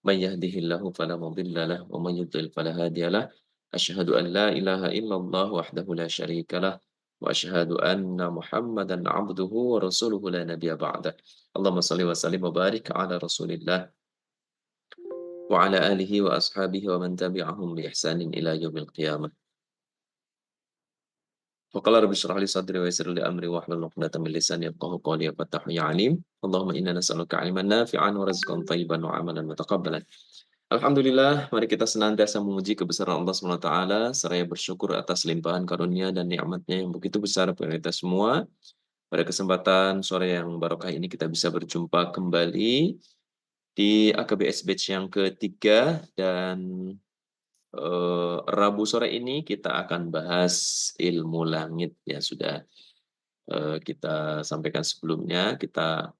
من يهده الله فلا مضل له ومن يضلل فلا هادي له أشهد أن لا إله إلا الله وحده لا شريك له وأشهد أن محمدا عبده ورسوله لا نبي بعده اللهم صل وسلم وبارك على رسول الله وعلى آله وأصحابه ومن تبعهم بإحسان إلى يوم القيامة وقال رب اشرح لي صدري ويسر لي أمري واحلل عقدة من لساني يفقهوا قولي وفتح يا عليم اللهم إنا نسألك علما نافعا ورزقا طيبا وعملا متقبلا Alhamdulillah, mari kita senantiasa memuji kebesaran Allah SWT, seraya bersyukur atas limpahan karunia dan nikmatnya yang begitu besar pada kita semua. Pada kesempatan sore yang barokah ini kita bisa berjumpa kembali di AKBS Batch yang ketiga dan Rabu sore ini kita akan bahas ilmu langit ya sudah kita sampaikan sebelumnya kita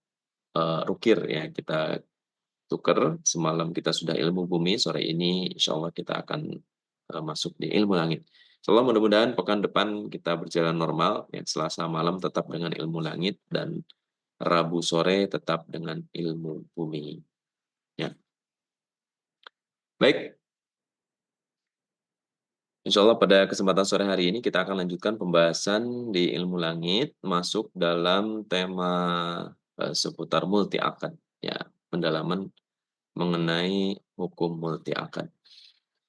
rukir ya kita tuker, semalam kita sudah ilmu bumi, sore ini insya Allah kita akan masuk di ilmu langit. Insyaallah mudah-mudahan pekan depan kita berjalan normal, ya, Selasa malam tetap dengan ilmu langit dan Rabu sore tetap dengan ilmu bumi. Ya. Baik, insya Allah pada kesempatan sore hari ini kita akan lanjutkan pembahasan di ilmu langit, masuk dalam tema seputar multi akad, ya, pendalaman mengenai hukum multi akad.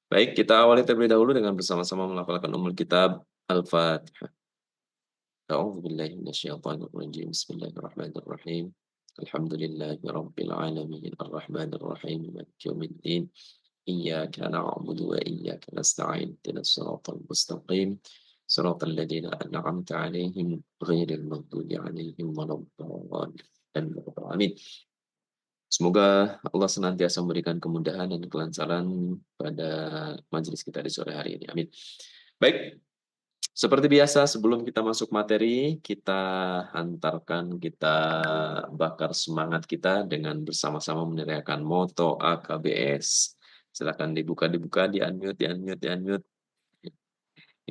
Baik, kita awali terlebih dahulu dengan bersama-sama melafalkan Kitab Al-Fatihah. A'udzu billahi minasyaitonir rajim. Bismillahirrahmanirrahim. Alhamdulillahi rabbil alamin. Arrahmanir rahim. Maliki yaumiddin. Iyyaka na'budu wa iyyaka nasta'in. Ihdinas siratal mustaqim. Siratal ladzina an'amta 'alaihim ghairil maghdubi 'alaihim waladdallin. Amin. Semoga Allah senantiasa memberikan kemudahan dan kelancaran pada majelis kita di sore hari ini. Amin. Baik, seperti biasa sebelum kita masuk materi, kita hantarkan, kita bakar semangat kita dengan bersama-sama meneriakan moto AKBS. Silakan dibuka, di-unmute, di-unmute.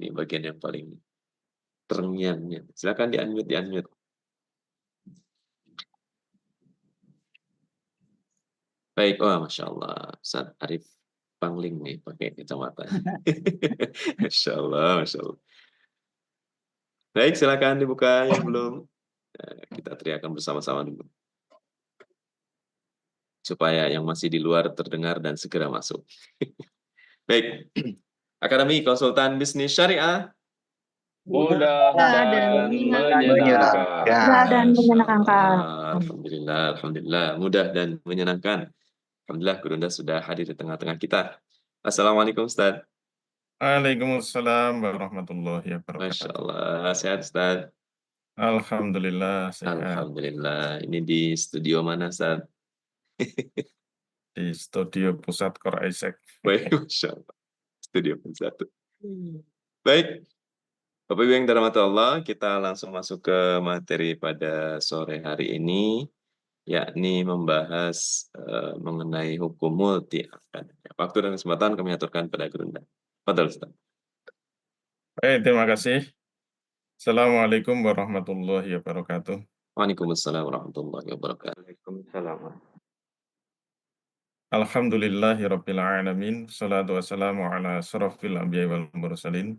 Ini bagian yang paling terngiang. Silakan di-unmute, di-unmute. Baik, oh Masya Allah, Ustaz Arif Pangling nih pakai kacamata. Masya Allah, Masya Allah. Baik, silakan dibuka yang belum. Kita teriakan bersama-sama dulu. Supaya yang masih di luar terdengar dan segera masuk. Baik, Akademi Konsultan Bisnis Syariah. Mudah dan menyenangkan. Mudah dan menyenangkan. Alhamdulillah, Alhamdulillah. Mudah dan menyenangkan. Alhamdulillah, Gurunda sudah hadir di tengah-tengah kita. Assalamualaikum, Ustaz. Waalaikumsalam warahmatullahi Masya wabarakatuh. Allah, sehat, Ustaz. Alhamdulillah sehat. Alhamdulillah. Ini di studio mana, Ustaz? Di studio pusat Core Isaac. Baik, Masya Allah. Studio pusat. Baik, Bapak Ibu yang dirahmati Allah, kita langsung masuk ke materi pada sore hari ini, yakni membahas mengenai hukum multi akad. Waktu dan kesempatan kami aturkan pada Gurunda. Fadal, Ustaz. Baik, terima kasih. Assalamualaikum warahmatullahi wabarakatuh. Waalaikumsalam warahmatullahi wabarakatuh. Alhamdulillahi rabbil alamin. Salatu wassalamu ala asrafil anbiya'i wal mursalin.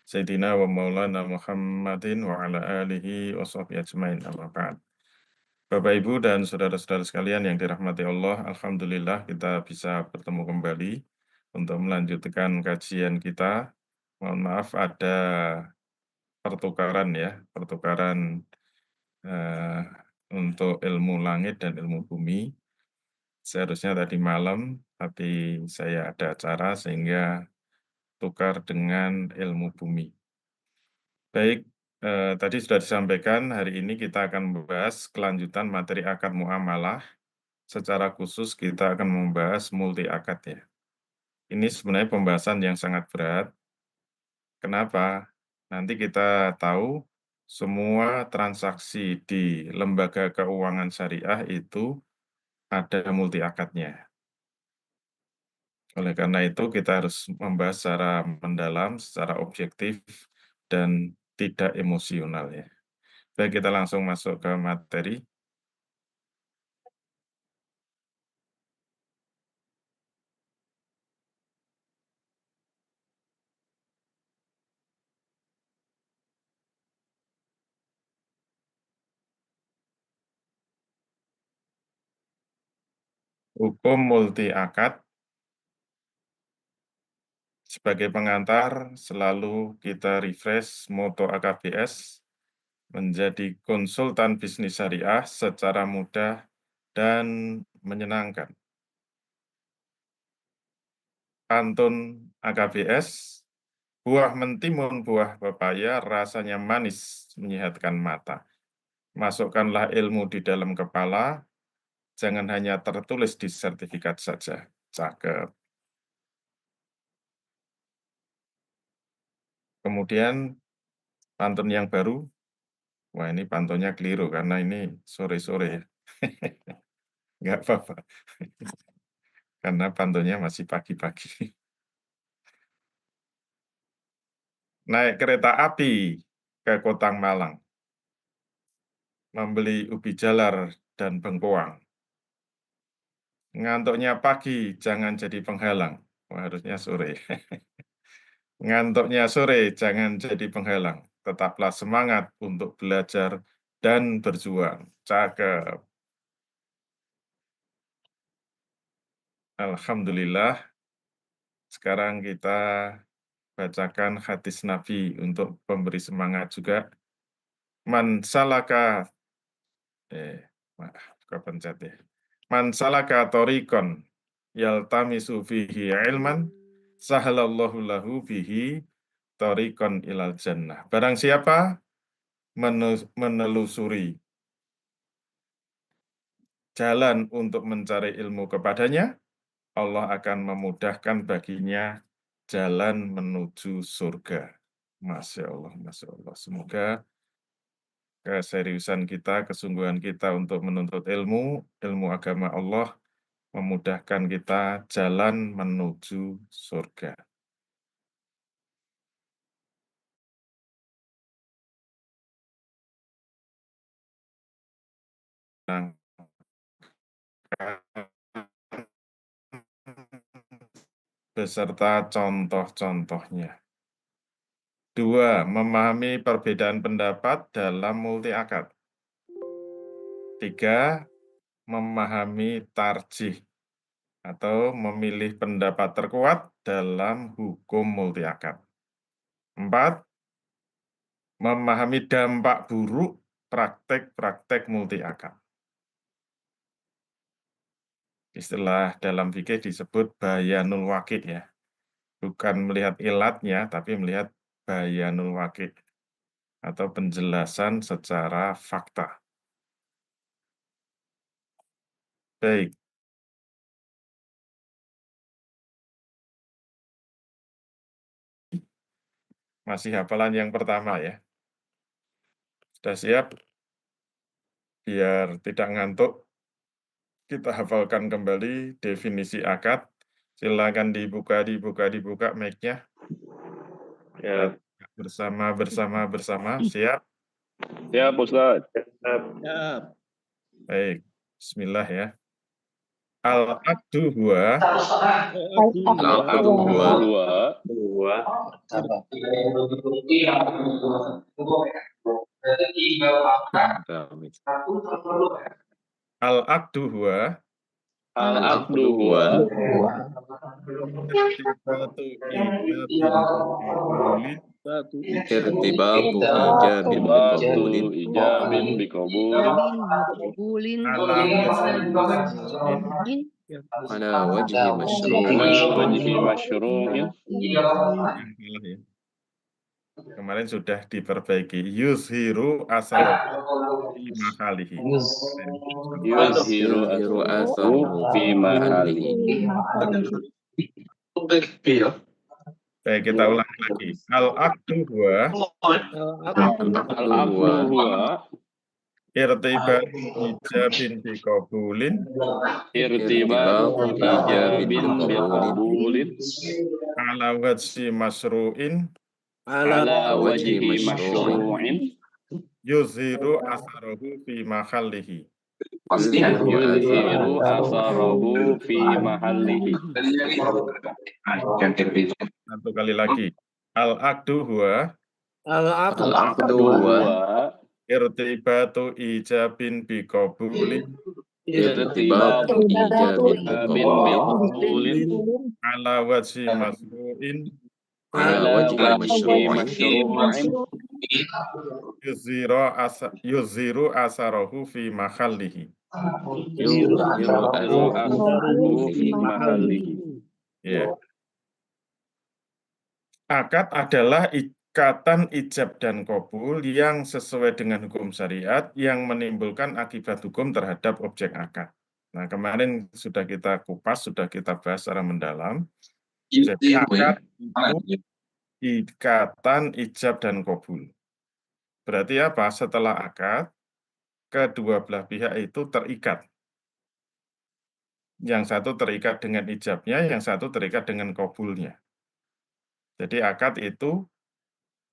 Sayyidina wa maulana Muhammadin wa ala alihi wa sahbihi ajmain. Amma ba'd. Bapak Ibu dan saudara-saudara sekalian yang dirahmati Allah, alhamdulillah kita bisa bertemu kembali untuk melanjutkan kajian kita. Mohon maaf ada pertukaran ya, untuk ilmu langit dan ilmu bumi. Seharusnya tadi malam, tapi saya ada acara sehingga tukar dengan ilmu bumi. Baik, tadi sudah disampaikan, hari ini kita akan membahas kelanjutan materi akad muamalah. Secara khusus kita akan membahas multi akad ya. Ini sebenarnya pembahasan yang sangat berat. Kenapa? Nanti kita tahu semua transaksi di lembaga keuangan syariah itu ada multi akadnya. Oleh karena itu kita harus membahas secara mendalam, secara objektif, dan tidak emosional ya. Baik, kita langsung masuk ke materi. Hukum multi akad. Sebagai pengantar, selalu kita refresh moto AKBS menjadi konsultan bisnis syariah secara mudah dan menyenangkan. Pantun AKBS, buah mentimun, buah pepaya, rasanya manis, menyehatkan mata. Masukkanlah ilmu di dalam kepala, jangan hanya tertulis di sertifikat saja. Cakep. Kemudian pantun yang baru, wah ini pantunnya keliru karena ini sore-sore ya. Nggak apa-apa, karena pantunnya masih pagi-pagi. Naik kereta api ke Kota Malang, membeli ubi jalar dan bengkoang. Ngantuknya pagi, jangan jadi penghalang. Wah, harusnya sore. Ngantuknya sore, jangan jadi penghalang. Tetaplah semangat untuk belajar dan berjuang. Cakep. Alhamdulillah, sekarang kita bacakan hadis Nabi untuk pemberi semangat juga. Man salaka, kepencet ya. Man salaka thoriqan yaltamisu fihi ilman, sahalallahu lahu bihi thoriqan ilal jannah. Barang siapa menelusuri jalan untuk mencari ilmu kepadanya, Allah akan memudahkan baginya jalan menuju surga. Masya Allah, Masya Allah. Semoga keseriusan kita, kesungguhan kita untuk menuntut ilmu, ilmu agama Allah, memudahkan kita jalan menuju surga. Beserta contoh-contohnya. 2. Memahami perbedaan pendapat dalam multi akad. 3. Memahami tarjih atau memilih pendapat terkuat dalam hukum multi akad. 4. Memahami dampak buruk praktek-praktek multi akad. Istilah dalam fikih disebut bayanul waqi' ya. Bukan melihat ilatnya, tapi melihat bayanul waqi' atau penjelasan secara fakta. Baik. Masih hafalan yang pertama ya. Sudah siap? Biar tidak ngantuk, kita hafalkan kembali definisi akad. Silakan dibuka mic-nya. Ya. Bersama. Siap? Siap, Ustaz. Siap. Baik. Bismillah ya. Al-aqdu huwa Al-aqdu huwa Al-aqdu huwa Al-aqdu huwa irtibatu ijabin biqabulin ijabin biqabulin ala ala wajhi masyru'in. Kemarin sudah diperbaiki. Yuzhiru asaro fi mahalihi. Yuzhiru asarahu fi mahalihi. Baik, kita ulang lagi. Al-aqdu huwa Al-aqdu huwa irtibatu ijabin biqabulin irtibatu ijabin biqabulin ala wajhi masyru'in ala wajhi masyru'in yuzhiru asarahu fi mahalihi. yuzhiru asarahu fi mahalihi. Satu kali lagi. Al-aqdu huwa Al-aqdu huwa irtibatu ijabin biqabulin irtibatu ijabi bin biqabulin ala wajhi masru'in ala ala wajhi wajhi masyru'in masyru'in yuziru asarahu fi mahallihi. yudhiru yudhiru asrahu fi atharahu. mahallihi. Ya. Akad adalah ikatan ijab dan qabul yang sesuai dengan hukum syariat yang menimbulkan akibat hukum terhadap objek akad. Nah, kemarin sudah kita kupas, sudah kita bahas secara mendalam. Jadi akad itu ikatan ijab dan qabul. Berarti apa? Setelah akad, kedua belah pihak itu terikat. Yang satu terikat dengan ijabnya, yang satu terikat dengan qabulnya. Jadi akad itu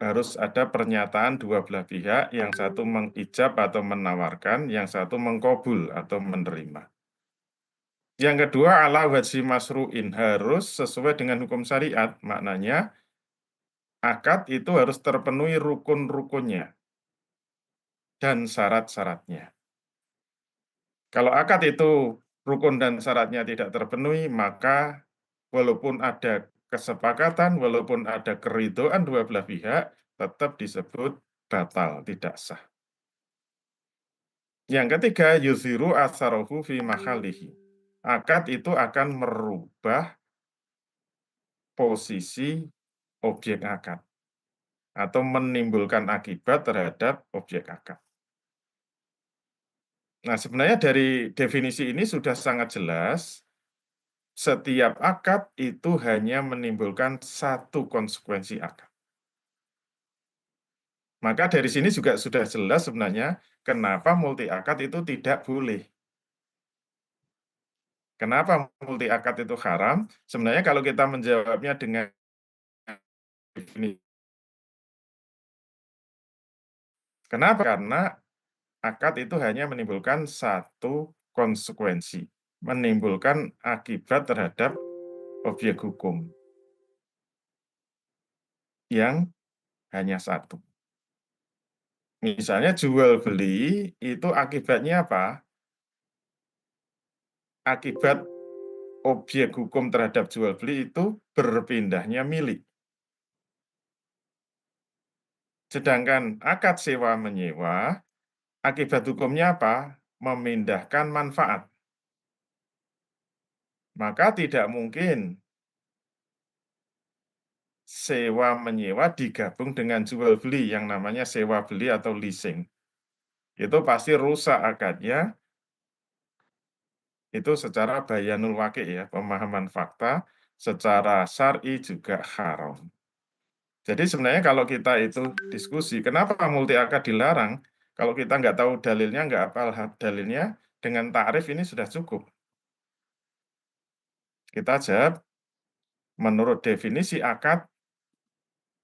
harus ada pernyataan dua belah pihak, yang satu mengijab atau menawarkan, yang satu mengkabul atau menerima. Yang kedua, ala wajhi masru'in, harus sesuai dengan hukum syariat, maknanya akad itu harus terpenuhi rukun-rukunnya dan syarat-syaratnya. Kalau akad itu rukun dan syaratnya tidak terpenuhi, maka walaupun ada kesepakatan, walaupun ada keridhaan dua belah pihak, tetap disebut batal, tidak sah. Yang ketiga, yuziru asarahu fi mahalihi. Akad itu akan merubah posisi objek akad atau menimbulkan akibat terhadap objek akad. Nah, sebenarnya dari definisi ini sudah sangat jelas, setiap akad itu hanya menimbulkan satu konsekuensi akad. Maka dari sini juga sudah jelas sebenarnya kenapa multi akad itu tidak boleh. Kenapa multi akad itu haram? Sebenarnya kalau kita menjawabnya dengan definisi. Kenapa? Karena akad itu hanya menimbulkan satu konsekuensi, menimbulkan akibat terhadap objek hukum yang hanya satu. Misalnya jual beli itu akibatnya apa? Akibat objek hukum terhadap jual beli itu berpindahnya milik. Sedangkan akad sewa menyewa, akibat hukumnya apa? Memindahkan manfaat. Maka tidak mungkin sewa menyewa digabung dengan jual beli yang namanya sewa beli atau leasing. Itu pasti rusak akadnya. Itu secara bayanul waqi' ya, pemahaman fakta, secara syar'i juga haram. Jadi sebenarnya kalau kita itu diskusi, kenapa multi akad dilarang? Kalau kita nggak tahu dalilnya, nggak hafal dalilnya, dengan ta'rif ini sudah cukup. Kita jawab, menurut definisi akad,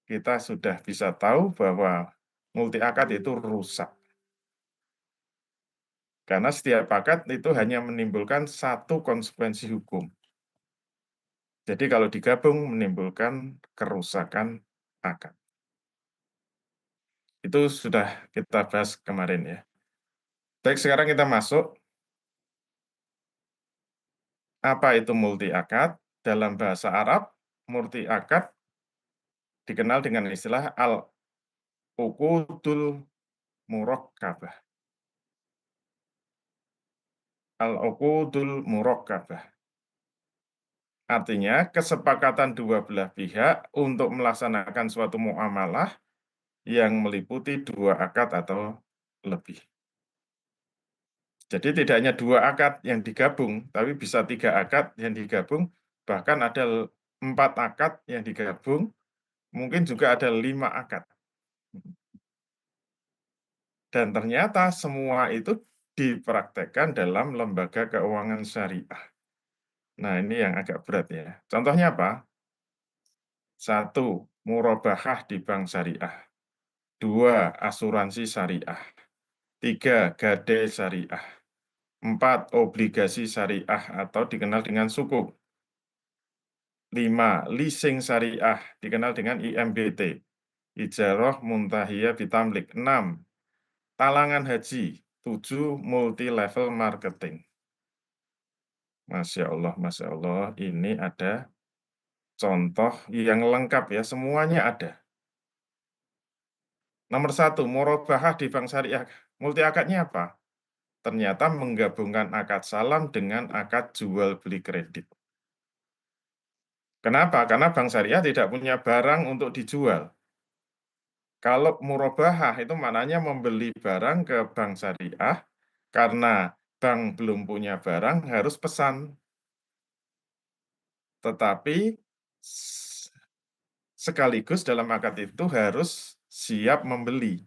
kita sudah bisa tahu bahwa multi akad itu rusak. Karena setiap akad itu hanya menimbulkan satu konsekuensi hukum. Jadi kalau digabung menimbulkan kerusakan akad. Itu sudah kita bahas kemarin ya. Baik, sekarang kita masuk. Apa itu multi akad? Dalam bahasa Arab, multi akad dikenal dengan istilah al-uqudul murakkabah. Al-uqudul murakkabah. Artinya, kesepakatan dua belah pihak untuk melaksanakan suatu muamalah yang meliputi dua akad atau lebih. Jadi tidak hanya dua akad yang digabung, tapi bisa tiga akad yang digabung, bahkan ada 4 akad yang digabung, mungkin juga ada 5 akad. Dan ternyata semua itu dipraktekkan dalam lembaga keuangan syariah. Nah, ini yang agak berat ya. Contohnya apa? 1, murabahah di bank syariah. 2, asuransi syariah. 3, gade syariah. 4, obligasi syariah atau dikenal dengan sukuk. 5, leasing syariah, dikenal dengan IMBT. Ijarah muntahiyah bitamlik. 6, talangan haji. 7, multi level marketing. Masya Allah, ini ada contoh yang lengkap ya, semuanya ada. Nomor 1, murabahah di bank syariah. Multi akadnya apa? Ternyata menggabungkan akad salam dengan akad jual beli kredit. Kenapa? Karena bank syariah tidak punya barang untuk dijual. Kalau murabahah itu maknanya membeli barang ke bank syariah, karena bank belum punya barang harus pesan. Tetapi sekaligus dalam akad itu harus siap membeli.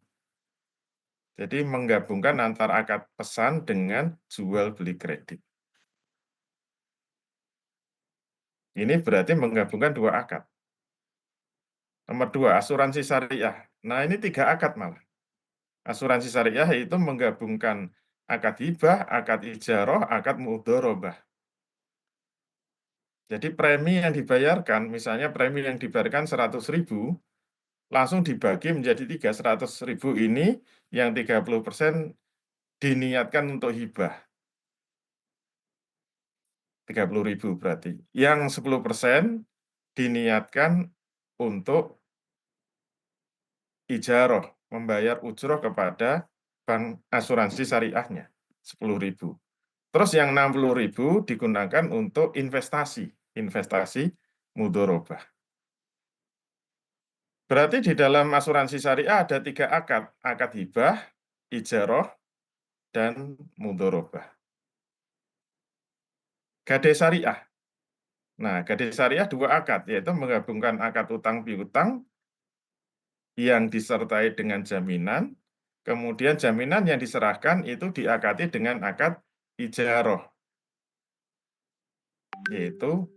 Jadi menggabungkan antara akad pesan dengan jual beli kredit. Ini berarti menggabungkan 2 akad. Nomor 2, asuransi syariah. Nah, ini 3 akad malah. Asuransi syariah itu menggabungkan akad hibah, akad ijarah, akad mudharabah. Jadi premi yang dibayarkan, misalnya premi yang dibayarkan 100.000, langsung dibagi menjadi 3, 100.000 ini yang 30% diniatkan untuk hibah. 30.000 berarti. Yang 10% diniatkan untuk ijarah, membayar ujroh kepada bank asuransi syariahnya, 10.000. Terus yang 60.000 digunakan untuk investasi mudharabah. Berarti di dalam asuransi syariah ada 3 akad hibah, ijarah, dan mudharabah. Gade syariah. Nah, gade syariah 2 akad, yaitu menggabungkan akad utang piutang yang disertai dengan jaminan, kemudian jaminan yang diserahkan itu diakati dengan akad ijarah, yaitu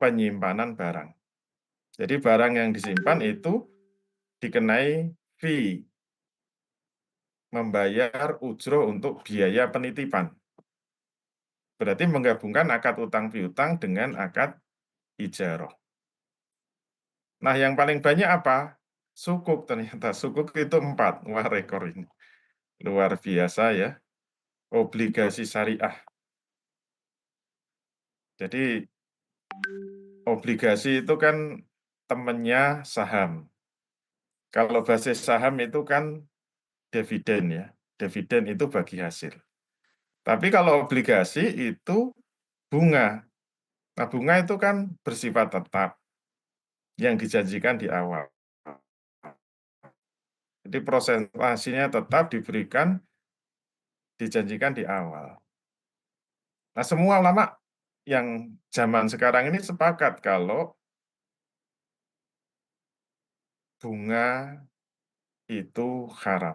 penyimpanan barang. Jadi barang yang disimpan itu dikenai fee, membayar ujroh untuk biaya penitipan. Berarti menggabungkan akad utang piutang dengan akad ijarah. Nah, yang paling banyak apa? Sukuk ternyata. Sukuk itu 4. Wah, rekor ini. Luar biasa ya. Obligasi syariah. Jadi obligasi itu kan temannya saham. Kalau basis saham itu kan dividen ya. Dividen itu bagi hasil. Tapi kalau obligasi itu bunga. Nah, bunga itu kan bersifat tetap yang dijanjikan di awal. Jadi prosentasinya tetap diberikan, dijanjikan di awal. Nah, semua ulama yang zaman sekarang ini sepakat kalau bunga itu haram.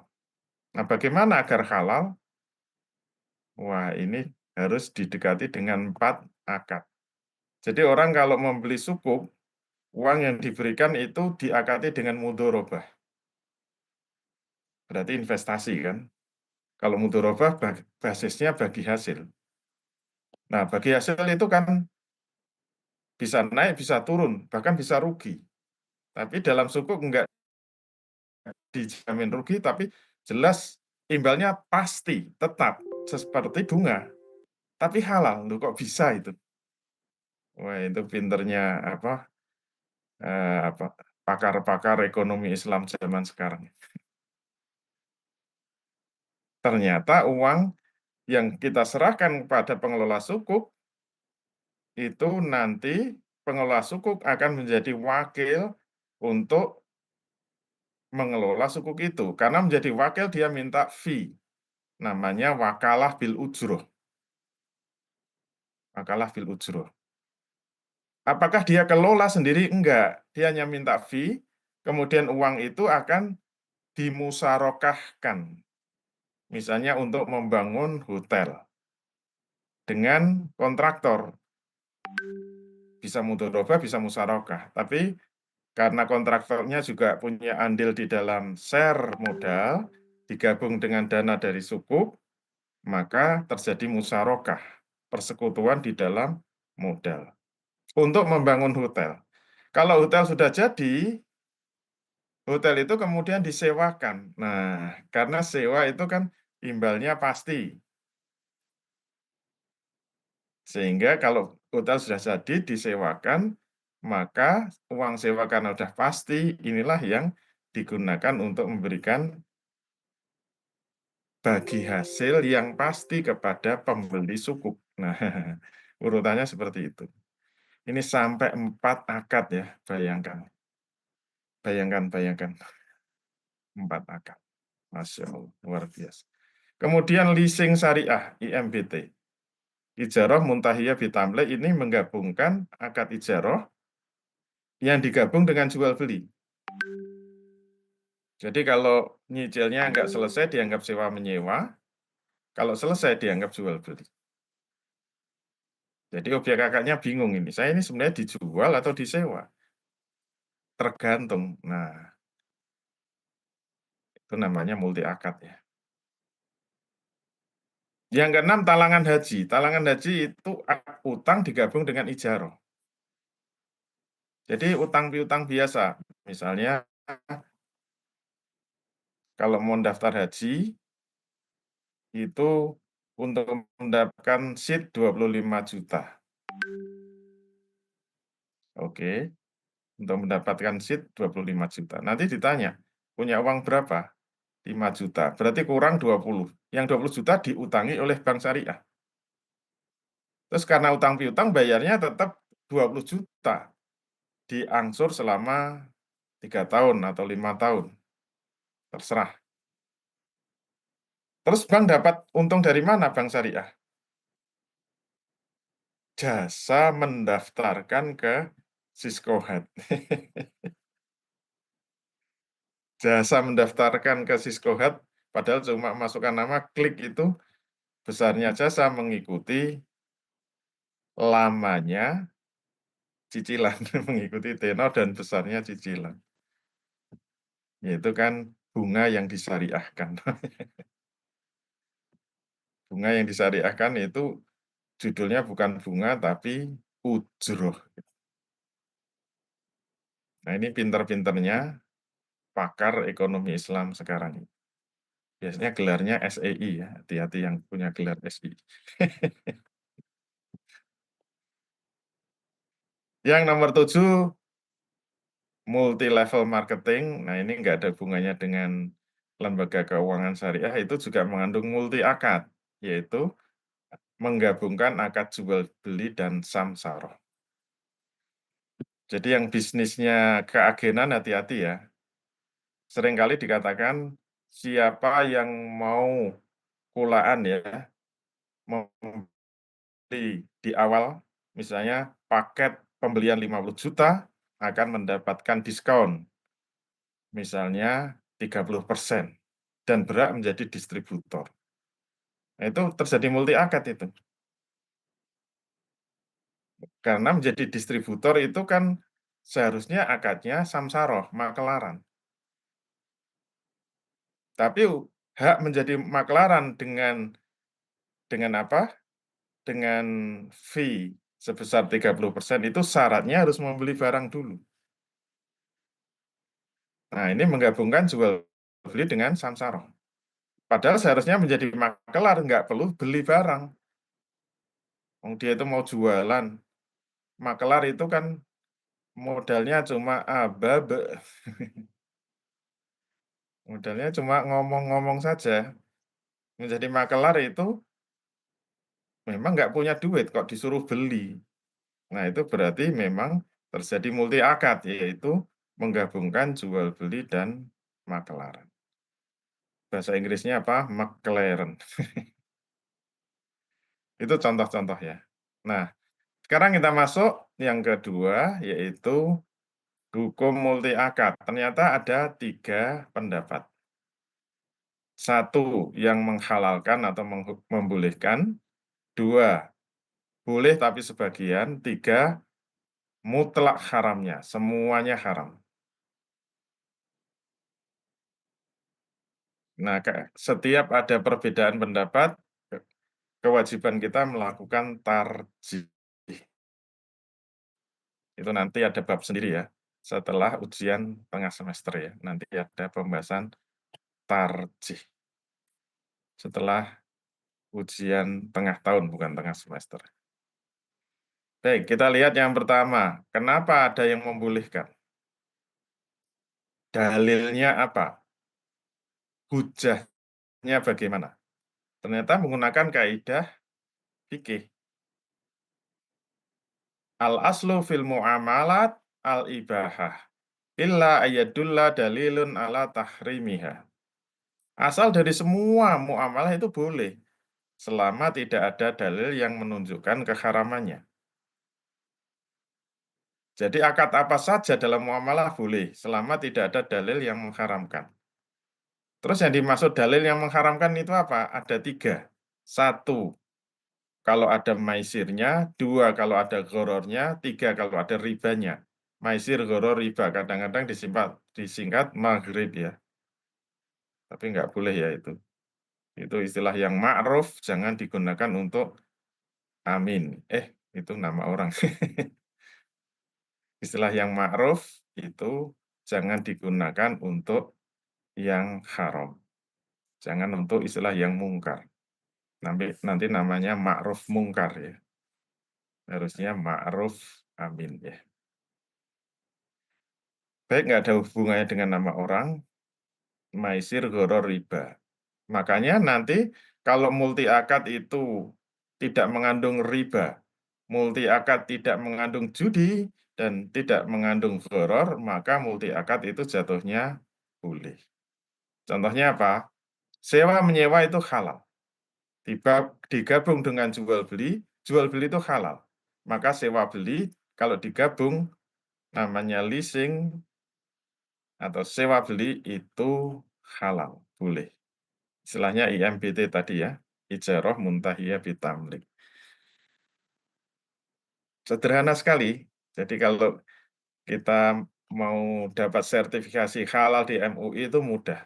Nah, bagaimana agar halal? Wah, ini harus didekati dengan 4 akad. Jadi orang kalau membeli sukuk, uang yang diberikan itu diakati dengan mudharabah. Berarti investasi kan? Kalau mudharabah basisnya bagi hasil. Nah, bagi hasil itu kan bisa naik, bisa turun, bahkan bisa rugi. Tapi dalam sukuk enggak dijamin rugi, tapi jelas imbalnya pasti, tetap, seperti bunga. Tapi halal, loh kok bisa itu? Wah, itu pinternya pakar-pakar ekonomi Islam zaman sekarang. Ternyata uang yang kita serahkan kepada pengelola sukuk, itu nanti pengelola sukuk akan menjadi wakil untuk mengelola sukuk itu. Karena menjadi wakil dia minta fee, namanya wakalah bil ujroh. Wakalah bil ujroh. Apakah dia kelola sendiri? Enggak. Dia hanya minta fee, kemudian uang itu akan dimusyarakahkan. Misalnya untuk membangun hotel dengan kontraktor. Bisa mudharabah, bisa musyarakah. Tapi karena kontraktornya juga punya andil di dalam share modal, digabung dengan dana dari sukuk, maka terjadi musyarakah, persekutuan di dalam modal untuk membangun hotel. Kalau hotel sudah jadi, hotel itu kemudian disewakan. Nah, karena sewa itu kan imbalnya pasti. Sehingga kalau hotel sudah jadi disewakan, maka uang sewa karena udah pasti, inilah yang digunakan untuk memberikan bagi hasil yang pasti kepada pembeli sukuk. Nah, urutannya seperti itu. Ini sampai 4 akad ya, bayangkan. Bayangkan, 4 akad. Masya Allah, luar biasa. Kemudian leasing syariah, IMBT. Ijarah Muntahiyah Bitamle ini menggabungkan akad ijarah yang digabung dengan jual beli. Jadi kalau nyicilnya nggak selesai dianggap sewa menyewa, kalau selesai dianggap jual beli. Jadi objek akadnya bingung ini, saya ini sebenarnya dijual atau disewa? Tergantung. Nah, itu namanya multi akad ya. Yang keenam, talangan haji. Talangan haji itu utang digabung dengan ijarah. Jadi utang piutang biasa. Misalnya kalau mau daftar haji, itu untuk mendapatkan seat 25 juta. Oke, untuk mendapatkan seat 25 juta. Nanti ditanya, punya uang berapa? 5 juta. Berarti kurang 20. Yang 20 juta diutangi oleh bank syariah. Terus karena utang piutang bayarnya tetap 20 juta. Diangsur selama 3 tahun atau 5 tahun. Terserah. Terus bank dapat untung dari mana bank syariah? Jasa mendaftarkan ke Siskohat. Jasa mendaftarkan ke Siskohat, padahal cuma masukkan nama, klik itu, besarnya jasa mengikuti lamanya cicilan, mengikuti tenor dan besarnya cicilan. Yaitu kan bunga yang disyariahkan. Bunga yang disyariahkan itu judulnya bukan bunga, tapi ujroh. Nah ini pinter-pinternya pakar ekonomi Islam sekarang. Biasanya gelarnya SEI ya, hati-hati yang punya gelar SI. Yang nomor 7, multi level marketing. Nah, ini nggak ada hubungannya dengan lembaga keuangan syariah, itu juga mengandung multi akad, yaitu menggabungkan akad jual beli dan samsaroh. Jadi yang bisnisnya keagenan hati-hati ya. Seringkali dikatakan siapa yang mau kulaan ya, membeli di awal, misalnya paket pembelian 50 juta akan mendapatkan diskon, misalnya 30%, dan berhak menjadi distributor. Nah, itu terjadi multi akad itu. Karena menjadi distributor itu kan seharusnya akadnya samsaroh, makelaran. Tapi hak menjadi makelaran dengan apa? Dengan fee sebesar 30% itu syaratnya harus membeli barang dulu. Nah, ini menggabungkan jual beli dengan samsaroh. Padahal seharusnya menjadi makelar, nggak perlu beli barang. Dia itu mau jualan. Makelar itu kan modalnya cuma ababe. Modalnya cuma ngomong-ngomong saja. Menjadi makelar itu memang nggak punya duit kok disuruh beli. Nah, itu berarti memang terjadi multi akad, yaitu menggabungkan jual beli dan makelaran. Bahasa Inggrisnya apa? McLaren. Itu contoh-contoh ya. Nah, sekarang kita masuk yang kedua, yaitu hukum multi akad. Ternyata ada 3 pendapat. 1 yang menghalalkan atau membolehkan. 2 boleh tapi sebagian. 3 mutlak haramnya, semuanya haram. Nah, setiap ada perbedaan pendapat, kewajiban kita melakukan tarjih. Itu nanti ada bab sendiri ya, setelah ujian tengah semester ya, nanti ada pembahasan tarjih. Setelah ujian tengah tahun, bukan tengah semester. Baik, kita lihat yang pertama. Kenapa ada yang membolehkan? Dalilnya apa? Hujahnya bagaimana? Ternyata menggunakan kaidah fikih. Al-aslu fil muamalat al-ibahah. Illa ayadulla dalilun ala tahrimiha. Asal dari semua muamalah itu boleh, selama tidak ada dalil yang menunjukkan keharamannya. Jadi akad apa saja dalam muamalah boleh, selama tidak ada dalil yang mengharamkan. Terus yang dimaksud dalil yang mengharamkan itu apa? Ada 3. 1, kalau ada maisirnya. 2, kalau ada ghorornya. 3, kalau ada ribanya. Maisir, ghoror, riba. Kadang-kadang disingkat maghrib ya. Tapi nggak boleh ya itu. Itu istilah yang ma'ruf, jangan digunakan untuk amin. Itu nama orang. Istilah yang ma'ruf itu jangan digunakan untuk yang haram. Jangan untuk istilah yang mungkar. Nanti namanya ma'ruf mungkar ya. Harusnya ma'ruf amin ya. Baik, nggak ada hubungannya dengan nama orang, maisir, ghoror, riba. Makanya nanti kalau multi akad itu tidak mengandung riba, multi akad tidak mengandung judi, dan tidak mengandung ghoror, maka multi akad itu jatuhnya boleh. Contohnya apa? Sewa menyewa itu halal. Digabung dengan jual beli itu halal. Maka sewa beli kalau digabung namanya leasing atau sewa beli itu halal, boleh. Istilahnya IMBT tadi ya, ijarah muntahiyah bitamlik. Sederhana sekali. Jadi kalau kita mau dapat sertifikasi halal di MUI itu mudah.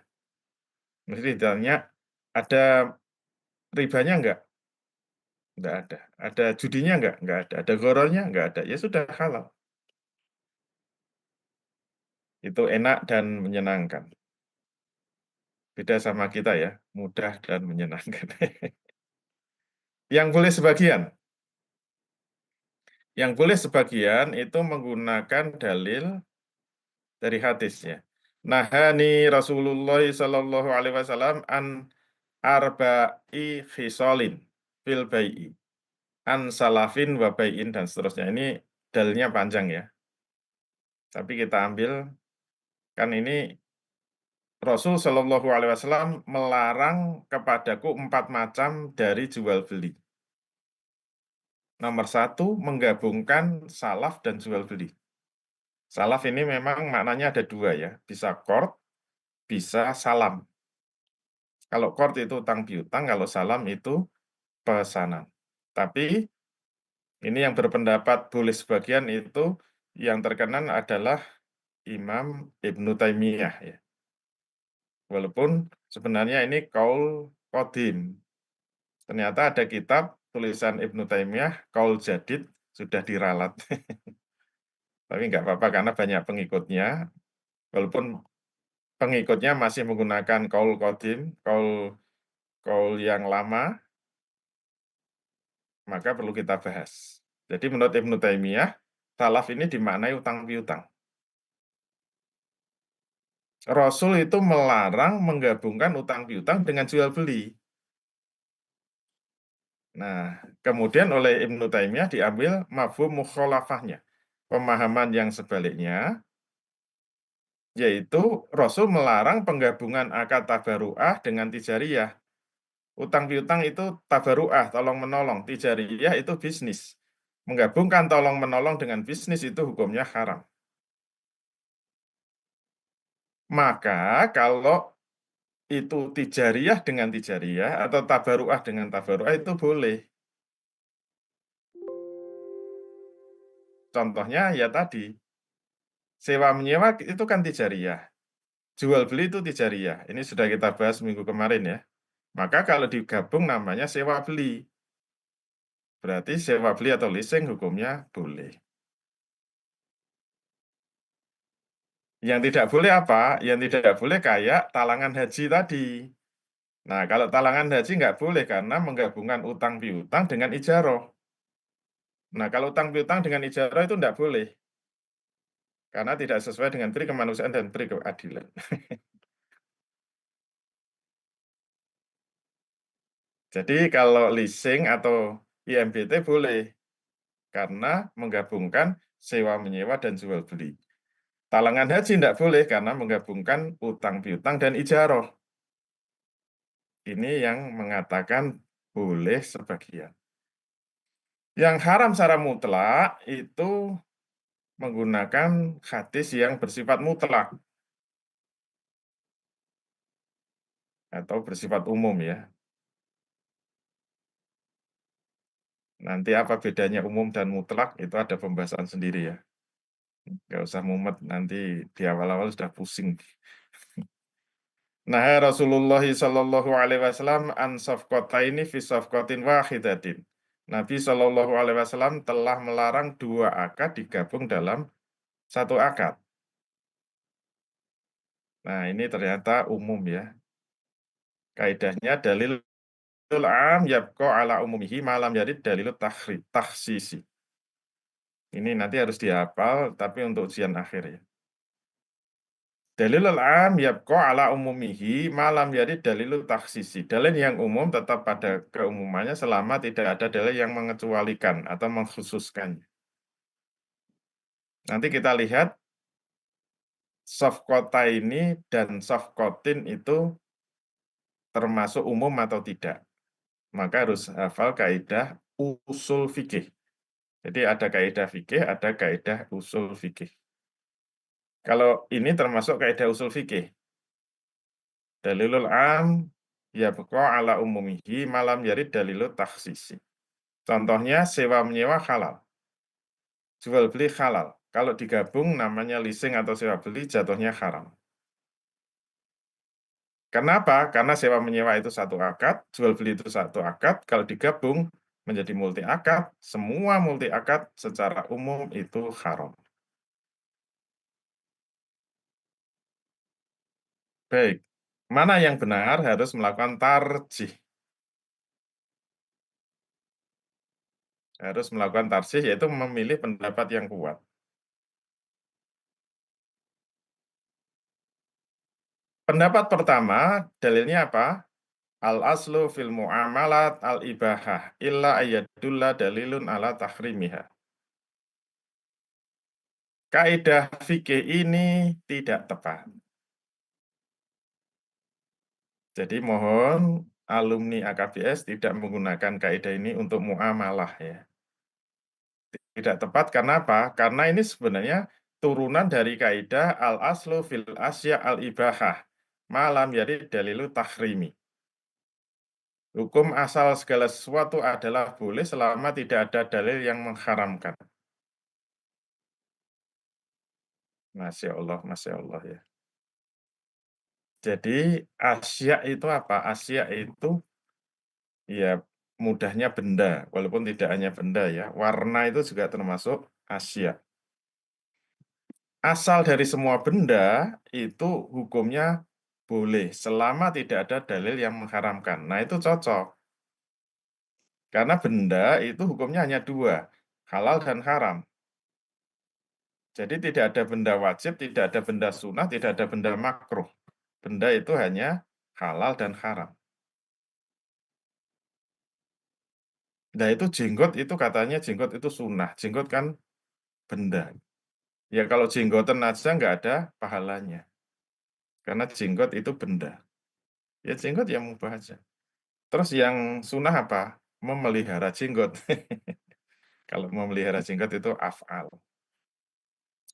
Mesti ditanya, ada ribanya enggak? Enggak ada. Ada judinya enggak? Enggak ada. Ada ghorornya? Enggak ada. Ya sudah halal. Itu enak dan menyenangkan. Beda sama kita ya, mudah dan menyenangkan. Yang boleh sebagian. Yang boleh sebagian itu menggunakan dalil dari hadisnya. Nahani Rasulullah sallallahu alaihi wasallam an arba'i khisalin fil bai'i. An salafin wa bai'in dan seterusnya. Ini dalilnya panjang ya. Tapi kita ambil, kan ini Rasul Shallallahu Alaihi Wasallam melarang kepadaku 4 macam dari jual beli. Nomor 1, menggabungkan salaf dan jual beli. Salaf ini memang maknanya ada 2 ya, bisa qard, bisa salam. Kalau qard itu utang piutang, kalau salam itu pesanan. Tapi ini yang berpendapat boleh sebagian itu yang terkenal adalah Imam Ibnu Taimiyah ya. Walaupun sebenarnya ini qaul qadim. Ternyata ada kitab tulisan Ibnu Taimiyah, Qaul Jadid, sudah diralat. Tapi nggak apa-apa karena banyak pengikutnya. Walaupun pengikutnya masih menggunakan Qaul Qadim, Qaul yang lama, maka perlu kita bahas. Jadi menurut Ibnu Taimiyah, salaf ini dimaknai utang piutang. Rasul itu melarang menggabungkan utang piutang dengan jual beli. Nah, kemudian oleh Ibnu Taimiyah diambil mafhum mukhalafahnya. Pemahaman yang sebaliknya, yaitu Rasul melarang penggabungan akad tabaru'ah dengan tijariyah. Utang piutang itu tabaru'ah, tolong-menolong. Tijariyah itu bisnis. Menggabungkan tolong-menolong dengan bisnis itu hukumnya haram. Maka kalau itu tijariyah dengan tijariyah atau tabaru'ah dengan tabaru'ah itu boleh. Contohnya ya tadi, sewa menyewa itu kan tijariyah. Jual beli itu tijariyah. Ini sudah kita bahas minggu kemarin ya. Maka kalau digabung namanya sewa beli. Berarti sewa beli atau leasing hukumnya boleh. Yang tidak boleh apa? Yang tidak boleh kayak talangan haji tadi. Nah, kalau talangan haji nggak boleh karena menggabungkan utang piutang dengan ijaroh. Nah, kalau utang piutang dengan ijarah itu enggak boleh, karena tidak sesuai dengan pri kemanusiaan dan pri keadilan. Jadi kalau leasing atau IMBT boleh, karena menggabungkan sewa-menyewa dan jual beli. Talangan haji tidak boleh karena menggabungkan utang piutang dan ijarah. Ini yang mengatakan boleh sebagian. Yang haram secara mutlak itu menggunakan hadis yang bersifat mutlak atau bersifat umum ya. Nanti apa bedanya umum dan mutlak itu ada pembahasan sendiri ya. Nggak usah mumet, nanti di awal-awal sudah pusing. Nah, Rasulullah Shallallahu Alaihi Wasallam an safqataini fi safqatin wahidatin. Nabi Shallallahu Alaihi Wasallam telah melarang dua akad digabung dalam satu akad. Nah, ini ternyata umum ya. Kaidahnya dalil am yabqa ala umumihi malam jadi dalil takhsisi. Ini nanti harus dihafal, tapi untuk ujian akhir ya. Dalilul am yabqa ala umumihi malam jadi dalilul takhsisi. Dalil yang umum tetap pada keumumannya selama tidak ada dalil yang mengecualikan atau mengkhususkannya. Nanti kita lihat ini dan safqatin itu termasuk umum atau tidak. Maka harus hafal kaidah usul fikih. Jadi ada kaidah fikih, ada kaidah usul fikih. Kalau ini termasuk kaidah usul fikih. Dalilul am yabqa ala umumihi malam yarid dalilul takhsisi. Contohnya sewa menyewa halal. Jual beli halal. Kalau digabung namanya leasing atau sewa beli jatuhnya haram. Kenapa? Karena sewa menyewa itu satu akad, jual beli itu satu akad, kalau digabung menjadi multi akad, semua multi akad secara umum itu haram. Baik, mana yang benar harus melakukan tarjih. Harus melakukan tarjih yaitu memilih pendapat yang kuat. Pendapat pertama, dalilnya apa? Al-aslu fil mu'amalat al-ibahah illa ayyadulla dalilun ala tahrimiha. Kaidah fikih ini tidak tepat. Jadi mohon alumni AKBS tidak menggunakan kaidah ini untuk muamalah ya. Tidak tepat karena apa? Karena ini sebenarnya turunan dari kaidah al-aslu fil asya al-ibahah. Malam jadi dalilu tahrimi. Hukum asal segala sesuatu adalah boleh selama tidak ada dalil yang mengharamkan. Masya Allah ya. Jadi asya itu apa? Asya itu ya mudahnya benda, walaupun tidak hanya benda ya. Warna itu juga termasuk asya. Asal dari semua benda itu hukumnya boleh selama tidak ada dalil yang mengharamkan. Nah, itu cocok. Karena benda itu hukumnya hanya dua, halal dan haram. Jadi tidak ada benda wajib, tidak ada benda sunnah, tidak ada benda makruh. Benda itu hanya halal dan haram. Nah, itu jenggot itu katanya jenggot itu sunnah. Jenggot kan benda. Ya kalau jenggotan aja nggak ada pahalanya. Karena jenggot itu benda. Ya jenggot yang mubah aja. Terus yang sunnah apa? Memelihara jenggot. Kalau memelihara jenggot itu af'al.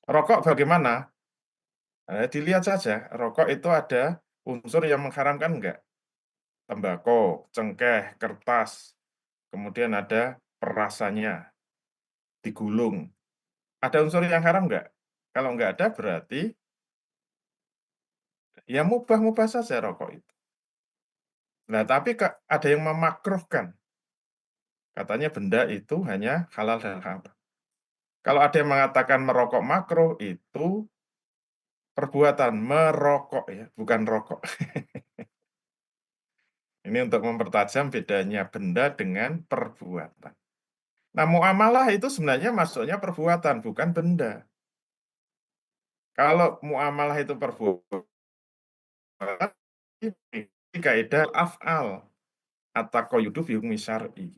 Rokok bagaimana? Dilihat saja, rokok itu ada unsur yang mengharamkan enggak? Tembakau, cengkeh, kertas, kemudian ada perasannya, digulung. Ada unsur yang haram enggak? Kalau enggak ada berarti ya mubah-mubah saja rokok itu. Nah, tapi ada yang memakruhkan. Katanya benda itu hanya halal dan haram. Kalau ada yang mengatakan merokok makruh itu perbuatan merokok ya, bukan rokok. Ini untuk mempertajam bedanya benda dengan perbuatan. Nah, muamalah itu sebenarnya masuknya perbuatan, bukan benda. Kalau muamalah itu perbuatan, ini kaidah af'al at-taqayyudu bi hukmi syar'i.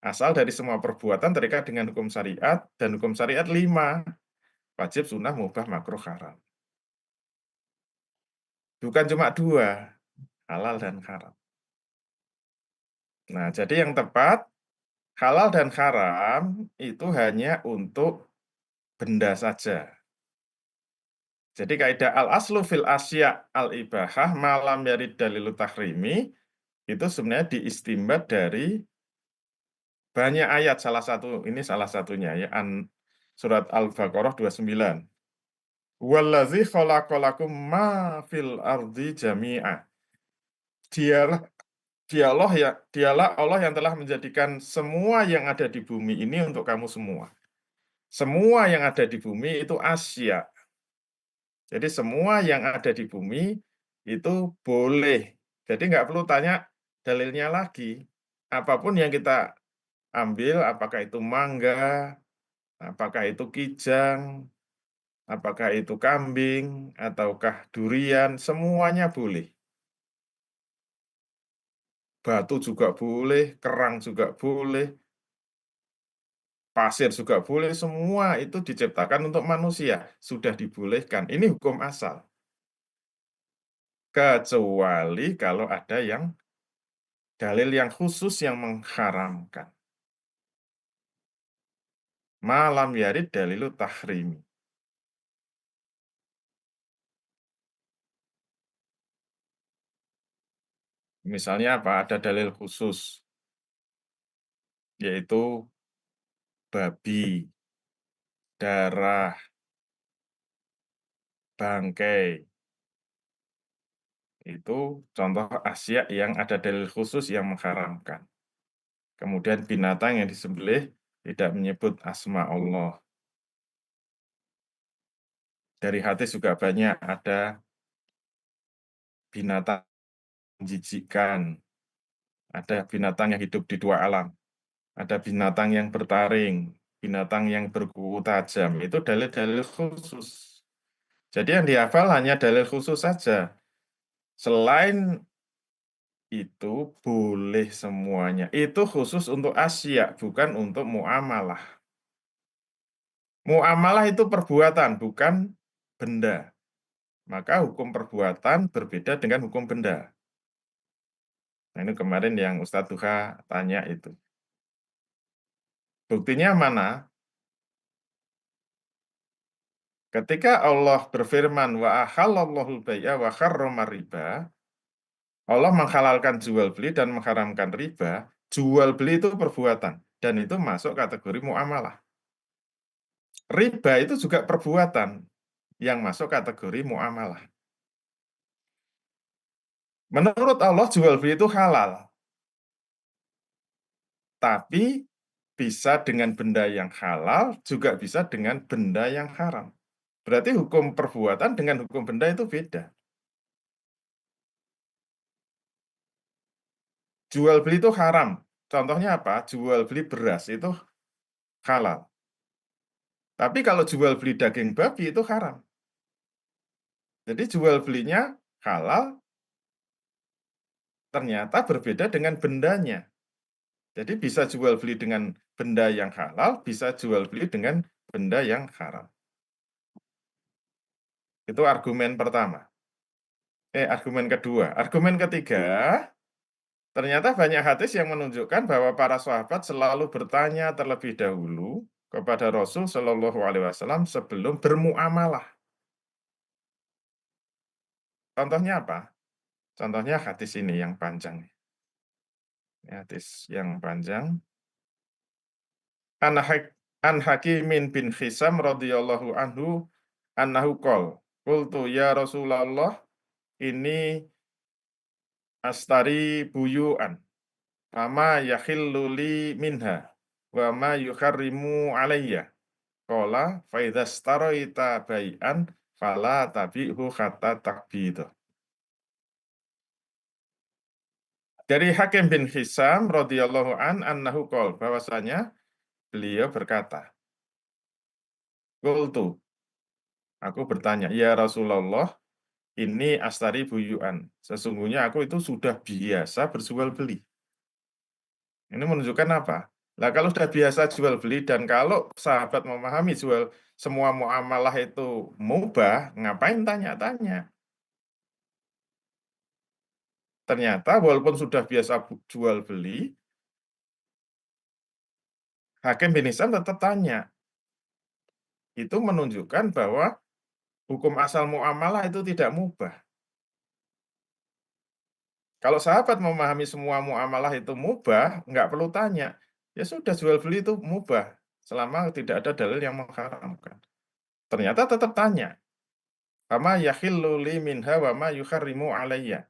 Asal dari semua perbuatan terikat dengan hukum syariat, dan hukum syariat 5, wajib, sunnah, mubah, makruh, haram. Bukan cuma 2, halal dan haram. Nah, jadi yang tepat, halal dan haram itu hanya untuk benda saja. Jadi kaidah al-aslu fil asya al-ibahah malam yarid dalilu tahrimi itu sebenarnya diistimbat dari banyak ayat, salah satunya ya, surat Al-Baqarah 29. Wallazi khalaqalakum ma fil ardi jami'a. Dialah dialah Allah yang telah menjadikan semua yang ada di bumi ini untuk kamu semua. Semua yang ada di bumi itu asya. Jadi semua yang ada di bumi itu boleh. Jadi nggak perlu tanya dalilnya lagi. Apapun yang kita ambil, apakah itu mangga, apakah itu kijang, apakah itu kambing, ataukah durian, semuanya boleh. Batu juga boleh, kerang juga boleh, pasir juga boleh, semua itu diciptakan untuk manusia, sudah dibolehkan. Ini hukum asal. Kecuali kalau ada yang dalil yang khusus yang mengharamkan. Malam yarid dalilu tahrimi. Misalnya apa? Ada dalil khusus, yaitu babi, darah, bangkai. Itu contoh asya yang ada dalil khusus yang mengharamkan. Kemudian binatang yang disembelih tidak menyebut asma Allah. Dari hadis juga banyak ada binatang menjijikkan, ada binatang yang hidup di 2 alam, ada binatang yang bertaring, binatang yang berkuku tajam. Itu dalil-dalil khusus. Jadi yang dihafal hanya dalil khusus saja. Selain itu boleh semuanya. Itu khusus untuk asya, bukan untuk muamalah. Muamalah itu perbuatan, bukan benda. Maka hukum perbuatan berbeda dengan hukum benda. Nah, ini kemarin yang Ustadz Duha tanya itu. Buktinya mana? Ketika Allah berfirman, wa ahallallahu al-bai'a wa harrama riba, Allah menghalalkan jual beli dan mengharamkan riba. Jual beli itu perbuatan, dan itu masuk kategori muamalah. Riba itu juga perbuatan yang masuk kategori muamalah. Menurut Allah jual beli itu halal. Tapi bisa dengan benda yang halal, juga bisa dengan benda yang haram. Berarti hukum perbuatan dengan hukum benda itu beda. Jual beli itu haram. Contohnya apa? Jual beli beras itu halal. Tapi kalau jual beli daging babi itu haram. Jadi jual belinya halal, ternyata berbeda dengan bendanya. Jadi bisa jual beli dengan benda yang halal, bisa jual beli dengan benda yang haram. Itu argumen pertama. Argumen kedua. Argumen ketiga, ternyata banyak hadis yang menunjukkan bahwa para sahabat selalu bertanya terlebih dahulu kepada Rasul Shallallahu Alaihi Wasallam sebelum bermuamalah. Contohnya apa? Contohnya hadis ini yang panjang. Hadis yang panjang. An Hakimin bin Hisam radhiyallahu anhu annahu qol qultu ya Rasulullah ini astari buyu'an fama yakhillu li minha wa ma yukharrimu alayya qala fa idza staraita bai'an fala tabi'hu hatta takbid. Dari Hakim bin Hisam radhiyallahu an annahu qol bahwasanya beliau berkata, "Qultu," aku bertanya, "Ya Rasulullah, ini astari buyu'an. Sesungguhnya aku itu sudah biasa berjual beli." Ini menunjukkan apa? Lah kalau sudah biasa jual beli dan kalau sahabat memahami semua muamalah itu mubah, ngapain tanya-tanya? Ternyata walaupun sudah biasa jual beli, Hakim bin Hizam tetap tanya. Itu menunjukkan bahwa hukum asal muamalah itu tidak mubah. Kalau sahabat memahami semua muamalah itu mubah, nggak perlu tanya. Ya sudah jual beli itu mubah, selama tidak ada dalil yang mengharamkan. Ternyata tetap tanya. Ama yakhillu li minha wa ma yuharrimu alayya.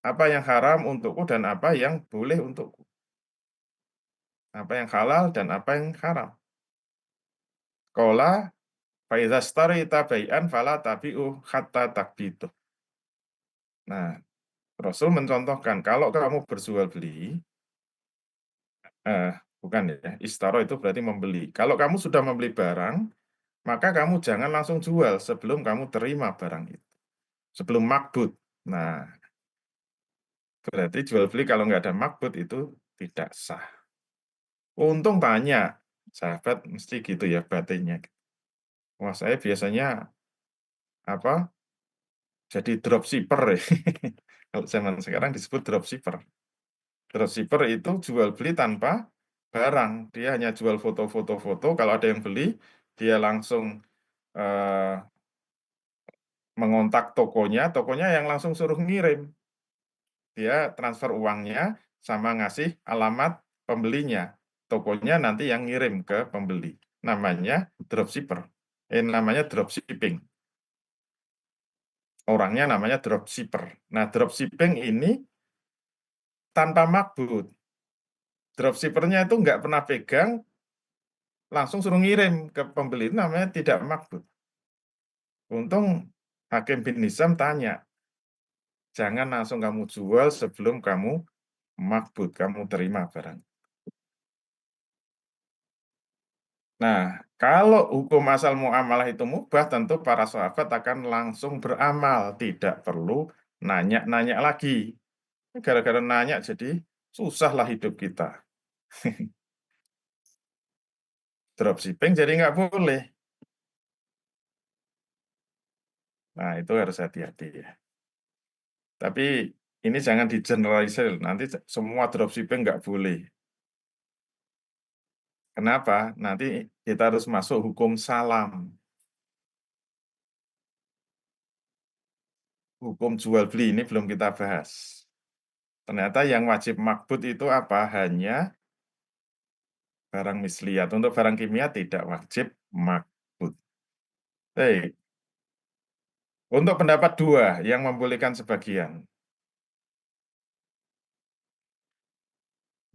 Apa yang haram untukku dan apa yang boleh untukku. Apa yang halal dan apa yang haram. Qala fa idza starita bai'an fala tabi'u hatta takbitu. Nah, Rasul mencontohkan kalau kamu berjual beli, bukan ya, istaro itu berarti membeli. Kalau kamu sudah membeli barang, maka kamu jangan langsung jual sebelum kamu terima barang itu. Sebelum makbud. Nah, berarti jual beli kalau nggak ada makbud itu tidak sah. Untung tanya, sahabat mesti gitu ya batinnya. Wah, saya biasanya apa? Jadi dropshipper ya. Kalau zaman sekarang disebut dropshipper. Dropshipper itu jual beli tanpa barang. Dia hanya jual foto-foto. Kalau ada yang beli, dia langsung eh, mengontak tokonya yang langsung suruh ngirim. Dia transfer uangnya sama ngasih alamat pembelinya. Tokonya nanti yang ngirim ke pembeli. Namanya dropshipper. Namanya dropshipping. Orangnya namanya dropshipper. Nah, dropshipping ini tanpa makbud. Dropshippernya itu nggak pernah pegang, langsung suruh ngirim ke pembeli. Itu namanya tidak makbud. Untung Hakim bin Hizam tanya, jangan langsung kamu jual sebelum kamu makbud, kamu terima barang. Nah, kalau hukum asal muamalah itu mubah, tentu para sahabat akan langsung beramal, tidak perlu nanya-nanya lagi. Gara-gara nanya jadi susahlah hidup kita. Dropshipping jadi nggak boleh. Nah, itu harus hati-hati ya. Tapi ini jangan di-generalisir, nanti semua dropshipping nggak boleh. Kenapa? Nanti kita harus masuk hukum salam. Hukum jual beli ini belum kita bahas. Ternyata yang wajib makbud itu apa? Hanya barang misliyat. Untuk barang kimia tidak wajib makbud. Baik. Untuk pendapat dua yang membolehkan sebagian.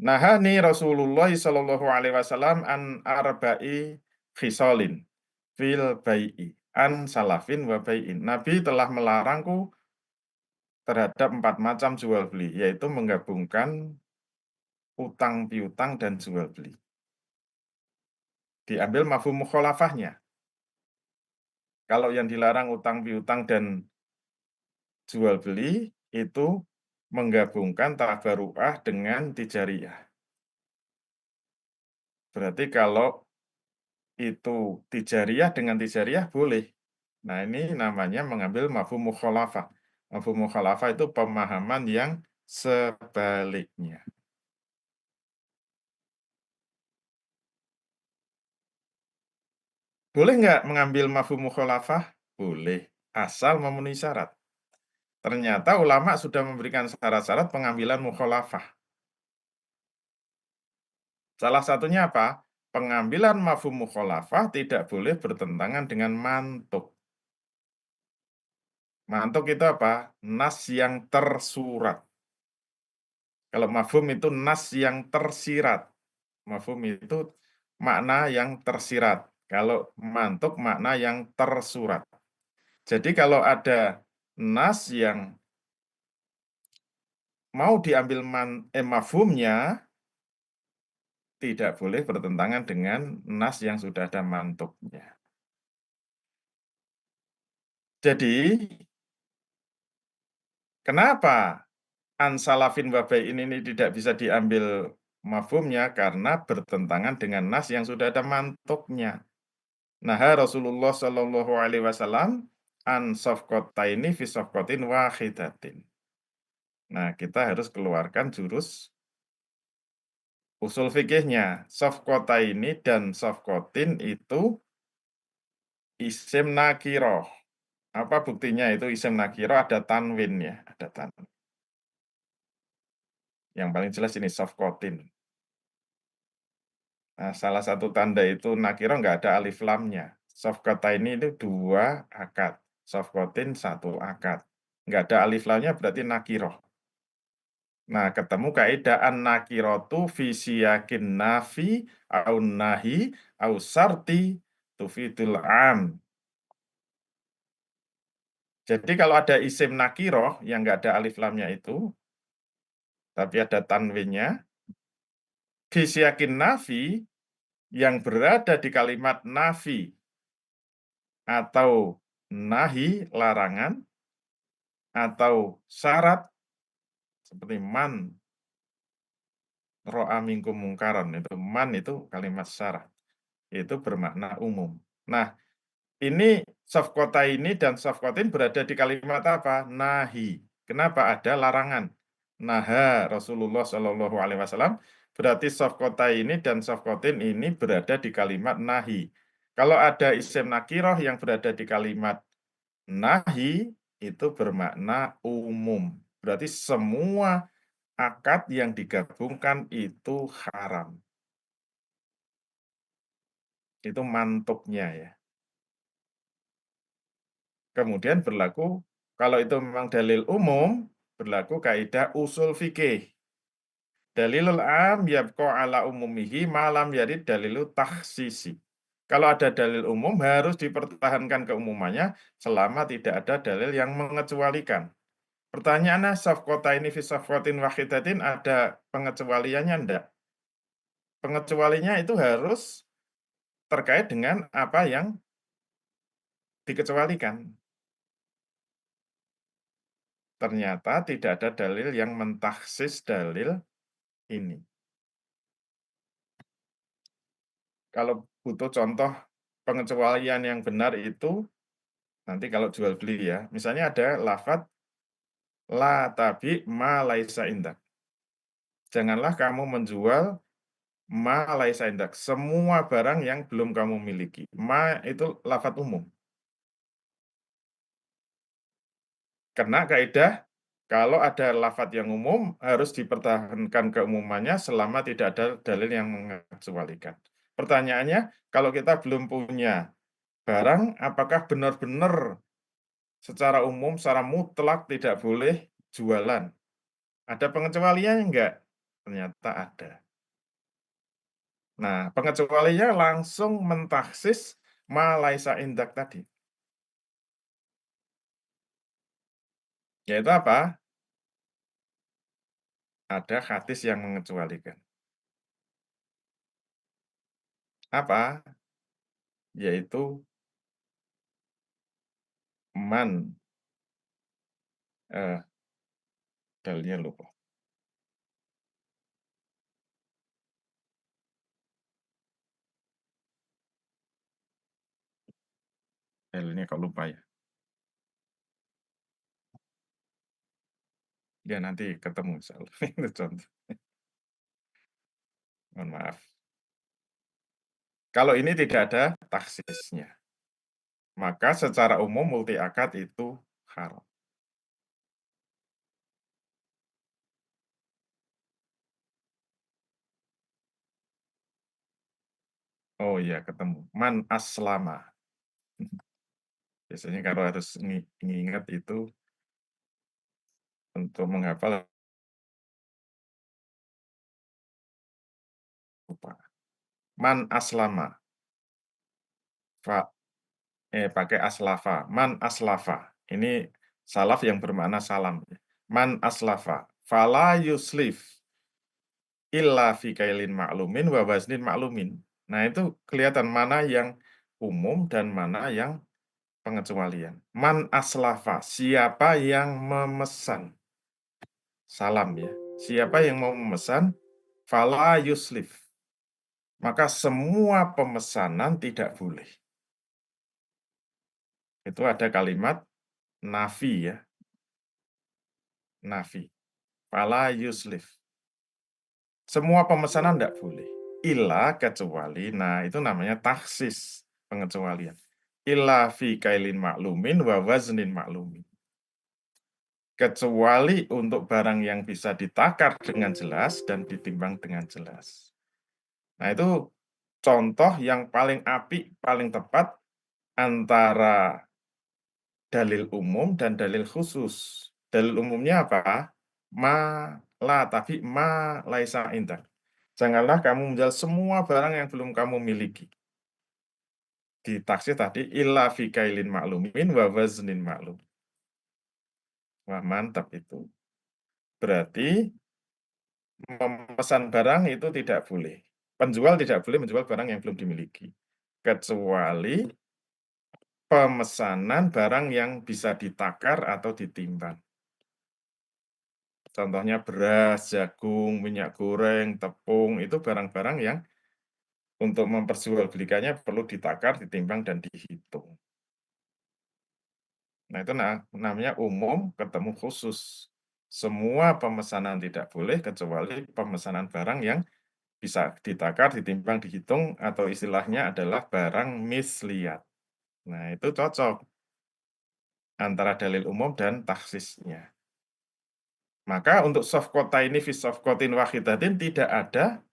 Nahani Rasulullah Shallallahu Alaihi Wasallam an arba'i khisalin fil bai'i an salafin wa bai'in. Nabi telah melarangku terhadap 4 macam jual beli, yaitu menggabungkan utang piutang dan jual beli. Diambil mafhum mukhalafahnya. Kalau yang dilarang utang piutang dan jual beli itu menggabungkan tabaru'ah dengan tijariyah. Berarti kalau itu tijariyah dengan tijariyah boleh. Nah, ini namanya mengambil mafhum mukhalafah. Mafhum mukhalafah itu pemahaman yang sebaliknya. Boleh nggak mengambil mafhum mukhalafah? Boleh, asal memenuhi syarat. Ternyata ulama sudah memberikan syarat-syarat pengambilan mukhalafah. Salah satunya apa? Pengambilan mafhum mukhalafah tidak boleh bertentangan dengan mantuk. Mantuk itu apa? Nas yang tersurat. Kalau mafhum itu nas yang tersirat. Mafhum itu makna yang tersirat. Kalau mantuk makna yang tersurat. Jadi kalau ada nas yang mau diambil mafhumnya tidak boleh bertentangan dengan nas yang sudah ada mantuknya. Jadi, kenapa an salafin wa bai'in ini tidak bisa diambil mafhumnya? Karena bertentangan dengan nas yang sudah ada mantuknya. Naha Rasulullah Shallallahu alaihi wasallam an safqataini fi safqatin wahidatin. Nah, kita harus keluarkan jurus usul fikihnya. Safqataini dan safqatin itu isim nakiroh. Apa buktinya itu isim nakiroh? Ada tanwin ya, ada tanwin. Yang paling jelas ini safqatin. Nah, salah satu tanda itu nakiroh nggak ada alif lamnya. Safqataini itu 2 akad. Safqatin 1 akad. Nggak ada alif lamnya berarti nakiroh. Nah, ketemu kaidah an-nakiratu fi siyakin nafi au nahi au sarti tufidul am. Jadi kalau ada isim nakiroh yang nggak ada alif lamnya itu, tapi ada tanwinnya, fi siyakin nafi yang berada di kalimat nafi atau nahi larangan atau syarat seperti man ro'a minkum mungkaron itu man itu kalimat syarat. Itu bermakna umum. Nah, ini ini dan safqatin berada di kalimat apa? Nahi. Kenapa ada larangan? Naha Rasulullah Shallallahu alaihi wasallam berarti ini dan safqatin ini berada di kalimat nahi. Kalau ada isim nakiroh yang berada di kalimat nahi itu bermakna umum. Berarti semua akad yang digabungkan itu haram. Itu mantuknya ya. Kemudian berlaku, kalau itu memang dalil umum, berlaku kaidah usul fikih. Dalilul am yabqa ala umumihi malam yarid dalilu takhsisi. Kalau ada dalil umum harus dipertahankan keumumannya selama tidak ada dalil yang mengecualikan. Pertanyaannya, safqataini fi safqatin wahidatin ada pengecualiannya enggak? Pengecualinya itu harus terkait dengan apa yang dikecualikan. Ternyata tidak ada dalil yang mentaksis dalil ini. Kalau butuh contoh pengecualian yang benar itu, nanti kalau jual beli ya, misalnya ada lafadz la tabi ma laisa indak. Janganlah kamu menjual ma laisa indak, semua barang yang belum kamu miliki. Ma itu lafadz umum. Kena kaidah kalau ada lafadz yang umum harus dipertahankan keumumannya selama tidak ada dalil yang mengecualikan. Pertanyaannya, kalau kita belum punya barang, apakah benar-benar secara umum, secara mutlak tidak boleh jualan? Ada pengecualiannya enggak? Ternyata ada. Nah, pengecualiannya langsung mentaksis ma laisa indak tadi. Yaitu apa? Ada hadis yang mengecualikan. Apa? Yaitu man dalilnya lupa. Dalilnya kok lupa ya. Ya nanti ketemu insyaallah. Itu contoh. Mohon maaf. Kalau ini tidak ada taksisnya, maka secara umum multi akad itu haram. Oh iya, ketemu. Man aslama. Biasanya kalau harus mengingat itu untuk menghafal lupa. Man aslama. Pakai aslafa. Man aslafa. Ini salaf yang bermakna salam. Man aslafa. Fala yuslif. illa fi kailin maklumin wa waznin maklumin. Nah, itu kelihatan mana yang umum dan mana yang pengecualian. Man aslafa, siapa yang memesan. Salam ya. Siapa yang mau memesan, fala yuslif. Maka semua pemesanan tidak boleh. Itu ada kalimat nafi ya. Nafi. Fala yuslif. Semua pemesanan tidak boleh. Illa kecuali, nah itu namanya taksis, pengecualian. Illa fi kailin maklumin wa waznin maklumin. Kecuali untuk barang yang bisa ditakar dengan jelas dan ditimbang dengan jelas. Nah itu contoh yang paling apik, paling tepat antara dalil umum dan dalil khusus. Dalil umumnya apa? Ma la, tapi ma laisa indak. Janganlah kamu menjual semua barang yang belum kamu miliki. Di taksir tadi, illa fi kailin maklumin wa waznin maklum. Wah, mantap itu. Berarti memesan barang itu tidak boleh. Penjual tidak boleh menjual barang yang belum dimiliki. Kecuali pemesanan barang yang bisa ditakar atau ditimbang. Contohnya beras, jagung, minyak goreng, tepung, itu barang-barang yang untuk memperjualbelikannya perlu ditakar, ditimbang, dan dihitung. Nah, itu namanya umum ketemu khusus. Semua pemesanan tidak boleh kecuali pemesanan barang yang bisa ditakar, ditimbang, dihitung, atau istilahnya adalah barang misliat. Nah, itu cocok antara dalil umum dan taksisnya. Maka untuk softkotaini fi softkotin wahidatin tidak ada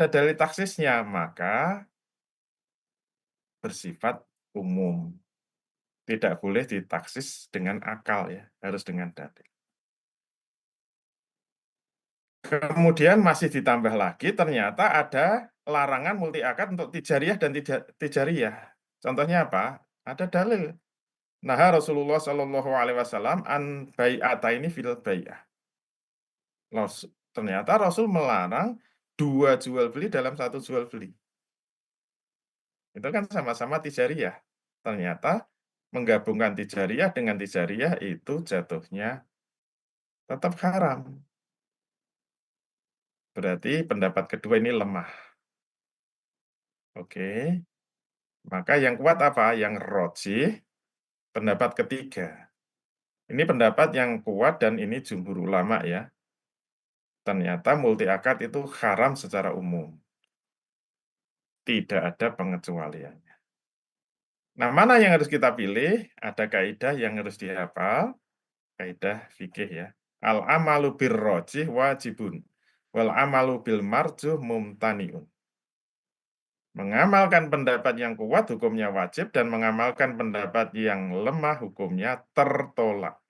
dalil taksisnya, maka bersifat umum. Tidak boleh ditaksis dengan akal ya, harus dengan dalil. Kemudian masih ditambah lagi ternyata ada larangan multi akad untuk tijariyah dan tidak tijariyah. Contohnya apa? Ada dalil. Nah, Rasulullah Shallallahu alaihi wasallam an bai'ataini fil bai'ah. Ternyata Rasul melarang dua jual beli dalam satu jual beli. Itu kan sama-sama tijariyah. Ternyata menggabungkan tijariyah dengan tijariyah itu jatuhnya tetap haram. Berarti pendapat kedua ini lemah. Oke. Maka yang kuat apa? Yang rojih, pendapat ketiga. Ini pendapat yang kuat dan ini jumhur ulama ya. Ternyata multi akad itu haram secara umum. Tidak ada pengecualiannya. Nah, mana yang harus kita pilih? Ada kaidah yang harus dihafal. Kaidah fikih ya. Al-amalu birrojih wajibun. Wal amalu bil marjuh mumtaniun. Mengamalkan pendapat yang kuat hukumnya wajib dan mengamalkan pendapat yang lemah hukumnya tertolak.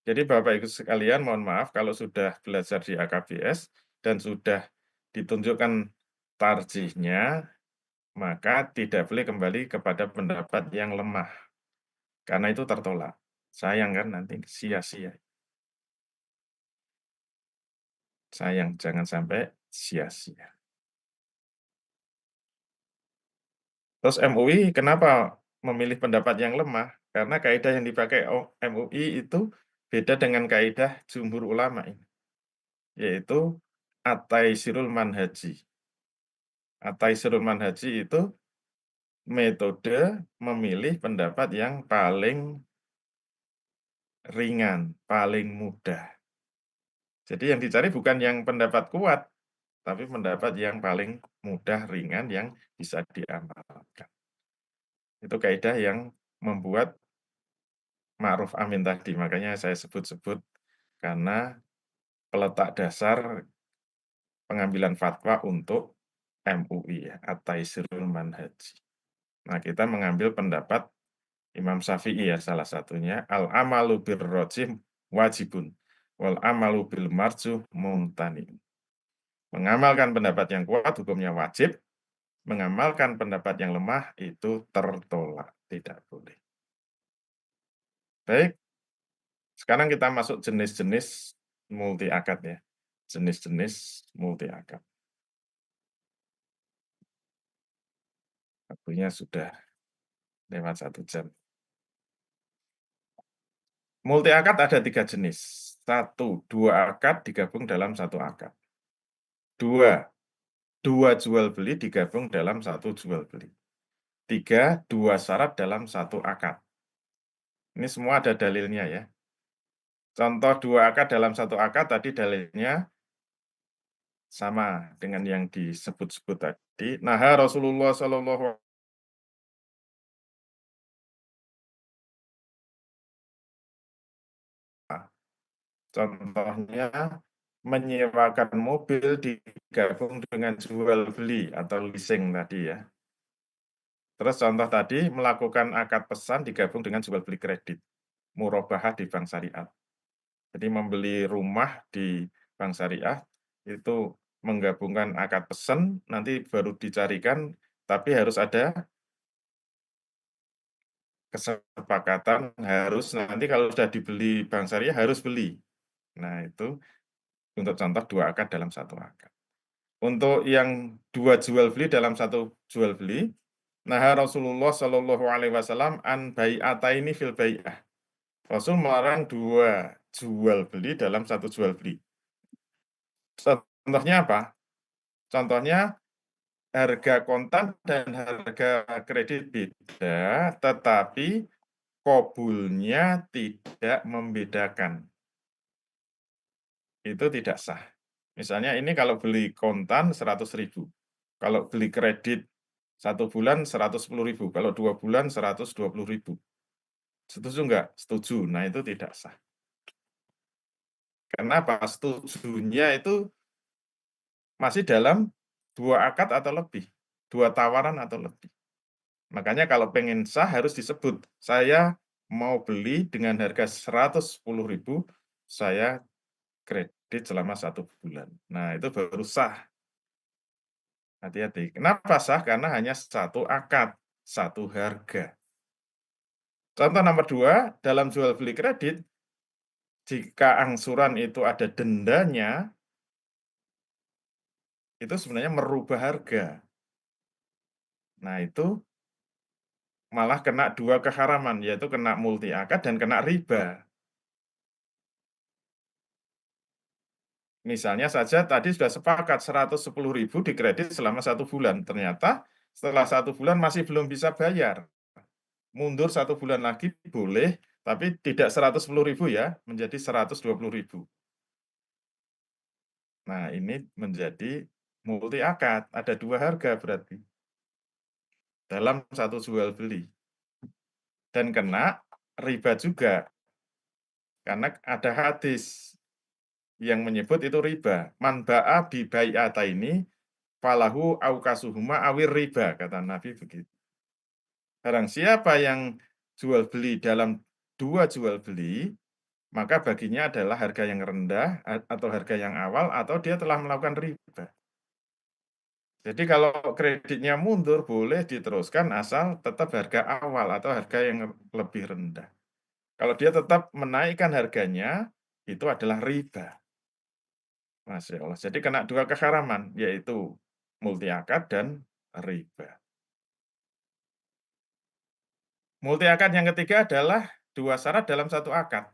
Jadi Bapak Ibu sekalian mohon maaf kalau sudah belajar di AKBS dan sudah ditunjukkan tarjihnya, maka tidak boleh kembali kepada pendapat yang lemah. Karena itu tertolak. Sayang kan nanti sia-sia. Sayang, jangan sampai sia-sia. Terus MUI kenapa memilih pendapat yang lemah? Karena kaidah yang dipakai MUI itu beda dengan kaidah jumhur ulama ini, yaitu at-taisirul manhaji. At-taisirul manhaji itu metode memilih pendapat yang paling ringan, paling mudah. Jadi yang dicari bukan yang pendapat kuat, tapi pendapat yang paling mudah, ringan, yang bisa diamalkan. Itu kaidah yang membuat Ma'ruf Amin tadi, makanya saya sebut-sebut karena peletak dasar pengambilan fatwa untuk MUI ya, at-taisirul manhaji. Nah, kita mengambil pendapat Imam Syafi'i ya salah satunya, al-amalu birrojih wajibun wal amalu bil marjuh mumtani. Mengamalkan pendapat yang kuat hukumnya wajib, mengamalkan pendapat yang lemah itu tertolak, tidak boleh. Baik, sekarang kita masuk jenis-jenis multi akad ya, jenis-jenis multi akad. Waktunya sudah lewat 1 jam. Multi akad ada 3 jenis. 1, 2 akad digabung dalam 1 akad. 2, 2 jual beli digabung dalam 1 jual beli. 3, 2 syarat dalam 1 akad. Ini semua ada dalilnya ya. Contoh 2 akad dalam 1 akad tadi dalilnya sama dengan yang disebut-sebut tadi. Nah, Rasulullah Shallallahu contohnya menyewakan mobil digabung dengan jual beli atau leasing tadi ya. Terus contoh tadi melakukan akad pesan digabung dengan jual beli kredit, murabahah di bank syariah. Jadi membeli rumah di bank syariah itu menggabungkan akad pesan nanti baru dicarikan, tapi harus ada kesepakatan harus nanti kalau sudah dibeli bank syariah harus beli. Nah, itu untuk contoh 2 akad dalam 1 akad. Untuk yang 2 jual beli dalam 1 jual beli, nah Rasulullah Shallallahu alaihi wasallam an bai'ataini fil bai'ah. Rasul melarang 2 jual beli dalam 1 jual beli. Contohnya apa? Contohnya harga kontan dan harga kredit beda, tetapi qobulnya tidak membedakan. Itu tidak sah. Misalnya ini kalau beli kontan 100.000, kalau beli kredit 1 bulan 110.000, kalau 2 bulan 120.000. Setuju enggak? Setuju. Nah, itu tidak sah. Kenapa? Setujunya itu masih dalam 2 akad atau lebih, 2 tawaran atau lebih. Makanya kalau pengen sah harus disebut, saya mau beli dengan harga 110.000, saya kredit selama 1 bulan. Nah, itu baru sah. Hati-hati. Kenapa sah? Karena hanya 1 akad, 1 harga. Contoh nomor 2, dalam jual beli kredit, jika angsuran itu ada dendanya, itu sebenarnya merubah harga. Nah, itu malah kena 2 keharaman, yaitu kena multi akad dan kena riba. Misalnya saja tadi sudah sepakat 110.000 dikredit selama 1 bulan, ternyata setelah 1 bulan masih belum bisa bayar. Mundur 1 bulan lagi boleh, tapi tidak 110.000 ya, menjadi 120.000. Nah, ini menjadi multi akad, ada 2 harga berarti dalam 1 jual beli. Dan kena riba juga, karena ada hadis yang menyebut itu riba. Man ba'a bi bai'ataini falahu aukasuhuma awir riba, kata Nabi begitu. Barang siapa yang jual beli dalam 2 jual beli, maka baginya adalah harga yang rendah atau harga yang awal atau dia telah melakukan riba. Jadi kalau kreditnya mundur boleh diteruskan asal tetap harga awal atau harga yang lebih rendah. Kalau dia tetap menaikkan harganya, itu adalah riba. Masya Allah. Jadi kena 2 keharaman, yaitu multi akad dan riba. Multi akad yang ketiga adalah 2 syarat dalam 1 akad.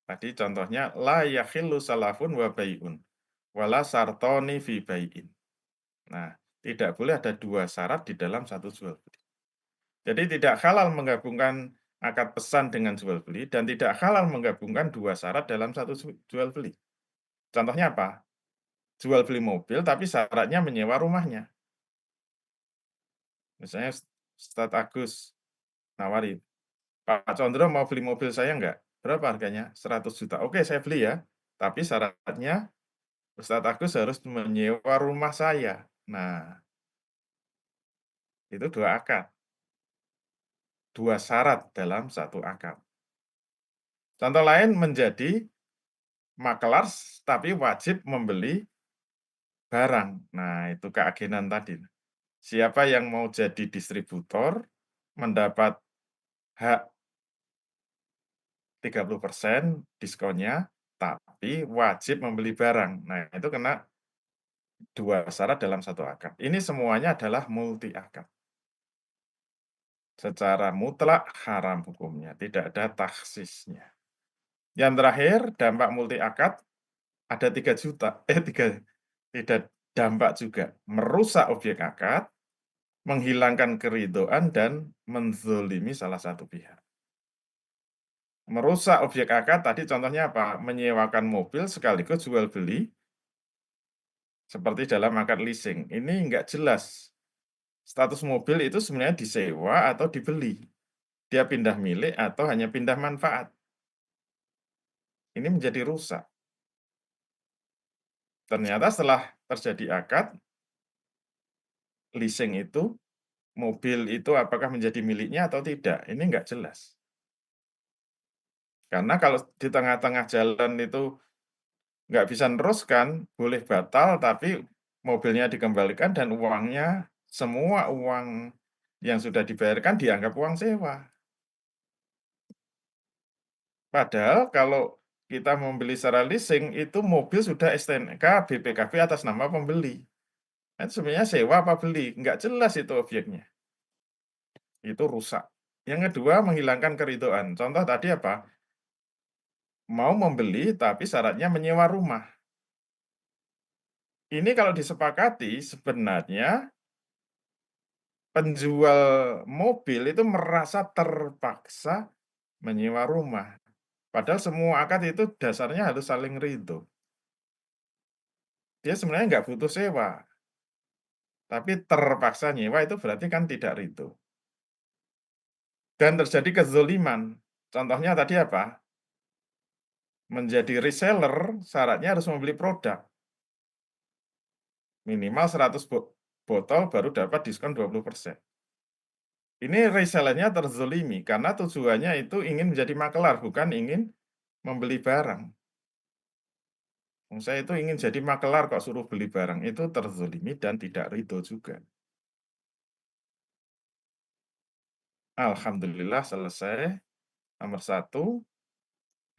Tadi contohnya, la yakhillu salafun wa bai'un, wala sartoni fi bai'in. Nah, tidak boleh ada 2 syarat di dalam 1 jual beli. Jadi tidak halal menggabungkan akad pesan dengan jual beli dan tidak halal menggabungkan 2 syarat dalam 1 jual beli. Contohnya apa? Jual beli mobil tapi syaratnya menyewa rumahnya. Misalnya Ustadz Agus nawari, "Pak Condro mau beli mobil saya enggak? Berapa harganya? 100 juta. Oke, saya beli ya. Tapi syaratnya Ustadz Agus harus menyewa rumah saya." Nah, itu 2 akad. 2 syarat dalam 1 akad. Contoh lain menjadi makelar tapi wajib membeli barang. Nah, itu keagenan tadi. Siapa yang mau jadi distributor mendapat hak 30% diskonnya, tapi tapi wajib membeli barang. Nah, itu kena 2 syarat dalam satu akad. Ini semuanya adalah multi akad. Secara mutlak haram hukumnya, tidak ada taksisnya. Yang terakhir, dampak multi akad ada 3 juta, 3 tidak dampak juga, merusak objek akad, menghilangkan keridhaan, dan menzolimi salah satu pihak. Merusak objek akad tadi contohnya apa? Menyewakan mobil sekaligus jual beli, seperti dalam akad leasing. Ini enggak jelas, status mobil itu sebenarnya disewa atau dibeli. Dia pindah milik atau hanya pindah manfaat. Ini menjadi rusak. Ternyata setelah terjadi akad leasing itu, mobil itu apakah menjadi miliknya atau tidak, ini enggak jelas. Karena kalau di tengah-tengah jalan itu nggak bisa neruskan, boleh batal tapi mobilnya dikembalikan dan uangnya, semua uang yang sudah dibayarkan dianggap uang sewa. Padahal kalau kita membeli secara leasing, itu mobil sudah STNK, BPKB atas nama pembeli. Itu sebenarnya sewa apa beli, nggak jelas itu objeknya. Itu rusak. Yang kedua, menghilangkan keridhaan. Contoh tadi apa? Mau membeli tapi syaratnya menyewa rumah. Ini kalau disepakati sebenarnya penjual mobil itu merasa terpaksa menyewa rumah. Padahal semua akad itu dasarnya harus saling ridho. Dia sebenarnya nggak butuh sewa, tapi terpaksa nyewa itu berarti kan tidak ridho. Dan terjadi kezoliman. Contohnya tadi apa? Menjadi reseller, syaratnya harus membeli produk. Minimal 100 botol baru dapat diskon 20%. Ini resellernya terzolimi karena tujuannya itu ingin menjadi makelar, bukan ingin membeli barang. Saya itu ingin jadi makelar kok suruh beli barang, itu terzolimi dan tidak ridho juga. Alhamdulillah selesai. Nomor 1,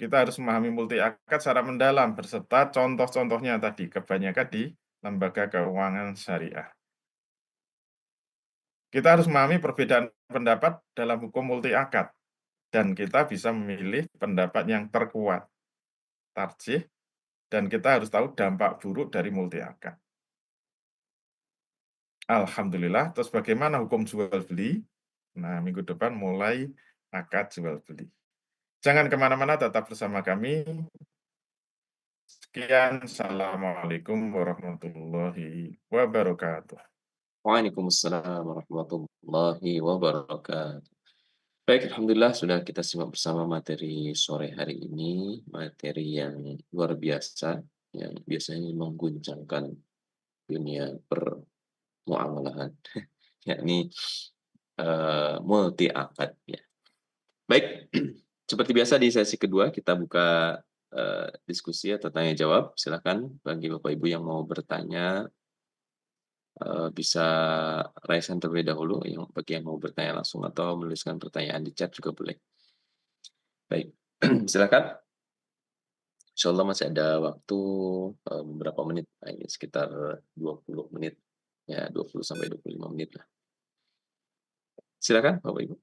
kita harus memahami multi akad secara mendalam berserta contoh-contohnya tadi, kebanyakan di lembaga keuangan syariah. Kita harus memahami perbedaan pendapat dalam hukum multi akad, dan kita bisa memilih pendapat yang terkuat, tarjih, dan kita harus tahu dampak buruk dari multi akad. Alhamdulillah, terus bagaimana hukum jual beli? Nah, minggu depan mulai akad jual beli. Jangan kemana-mana, tetap bersama kami. Sekian, Assalamualaikum warahmatullahi wabarakatuh. Waalaikumsalam warahmatullahi wabarakatuh. Baik, alhamdulillah sudah kita simak bersama materi sore hari ini, materi yang luar biasa, yang biasanya mengguncangkan dunia permuamalahan, yakni multi akad ya. Baik, seperti biasa di sesi kedua kita buka diskusi atau tanya jawab. Silakan bagi Bapak Ibu yang mau bertanya bisa raise hand terlebih dahulu, yang bagi yang mau bertanya langsung atau menuliskan pertanyaan di chat juga boleh. Baik, silakan. Insyaallah masih ada waktu beberapa menit, ini sekitar 20 menit, ya 20 sampai 25 menit lah. Silakan Bapak Ibu.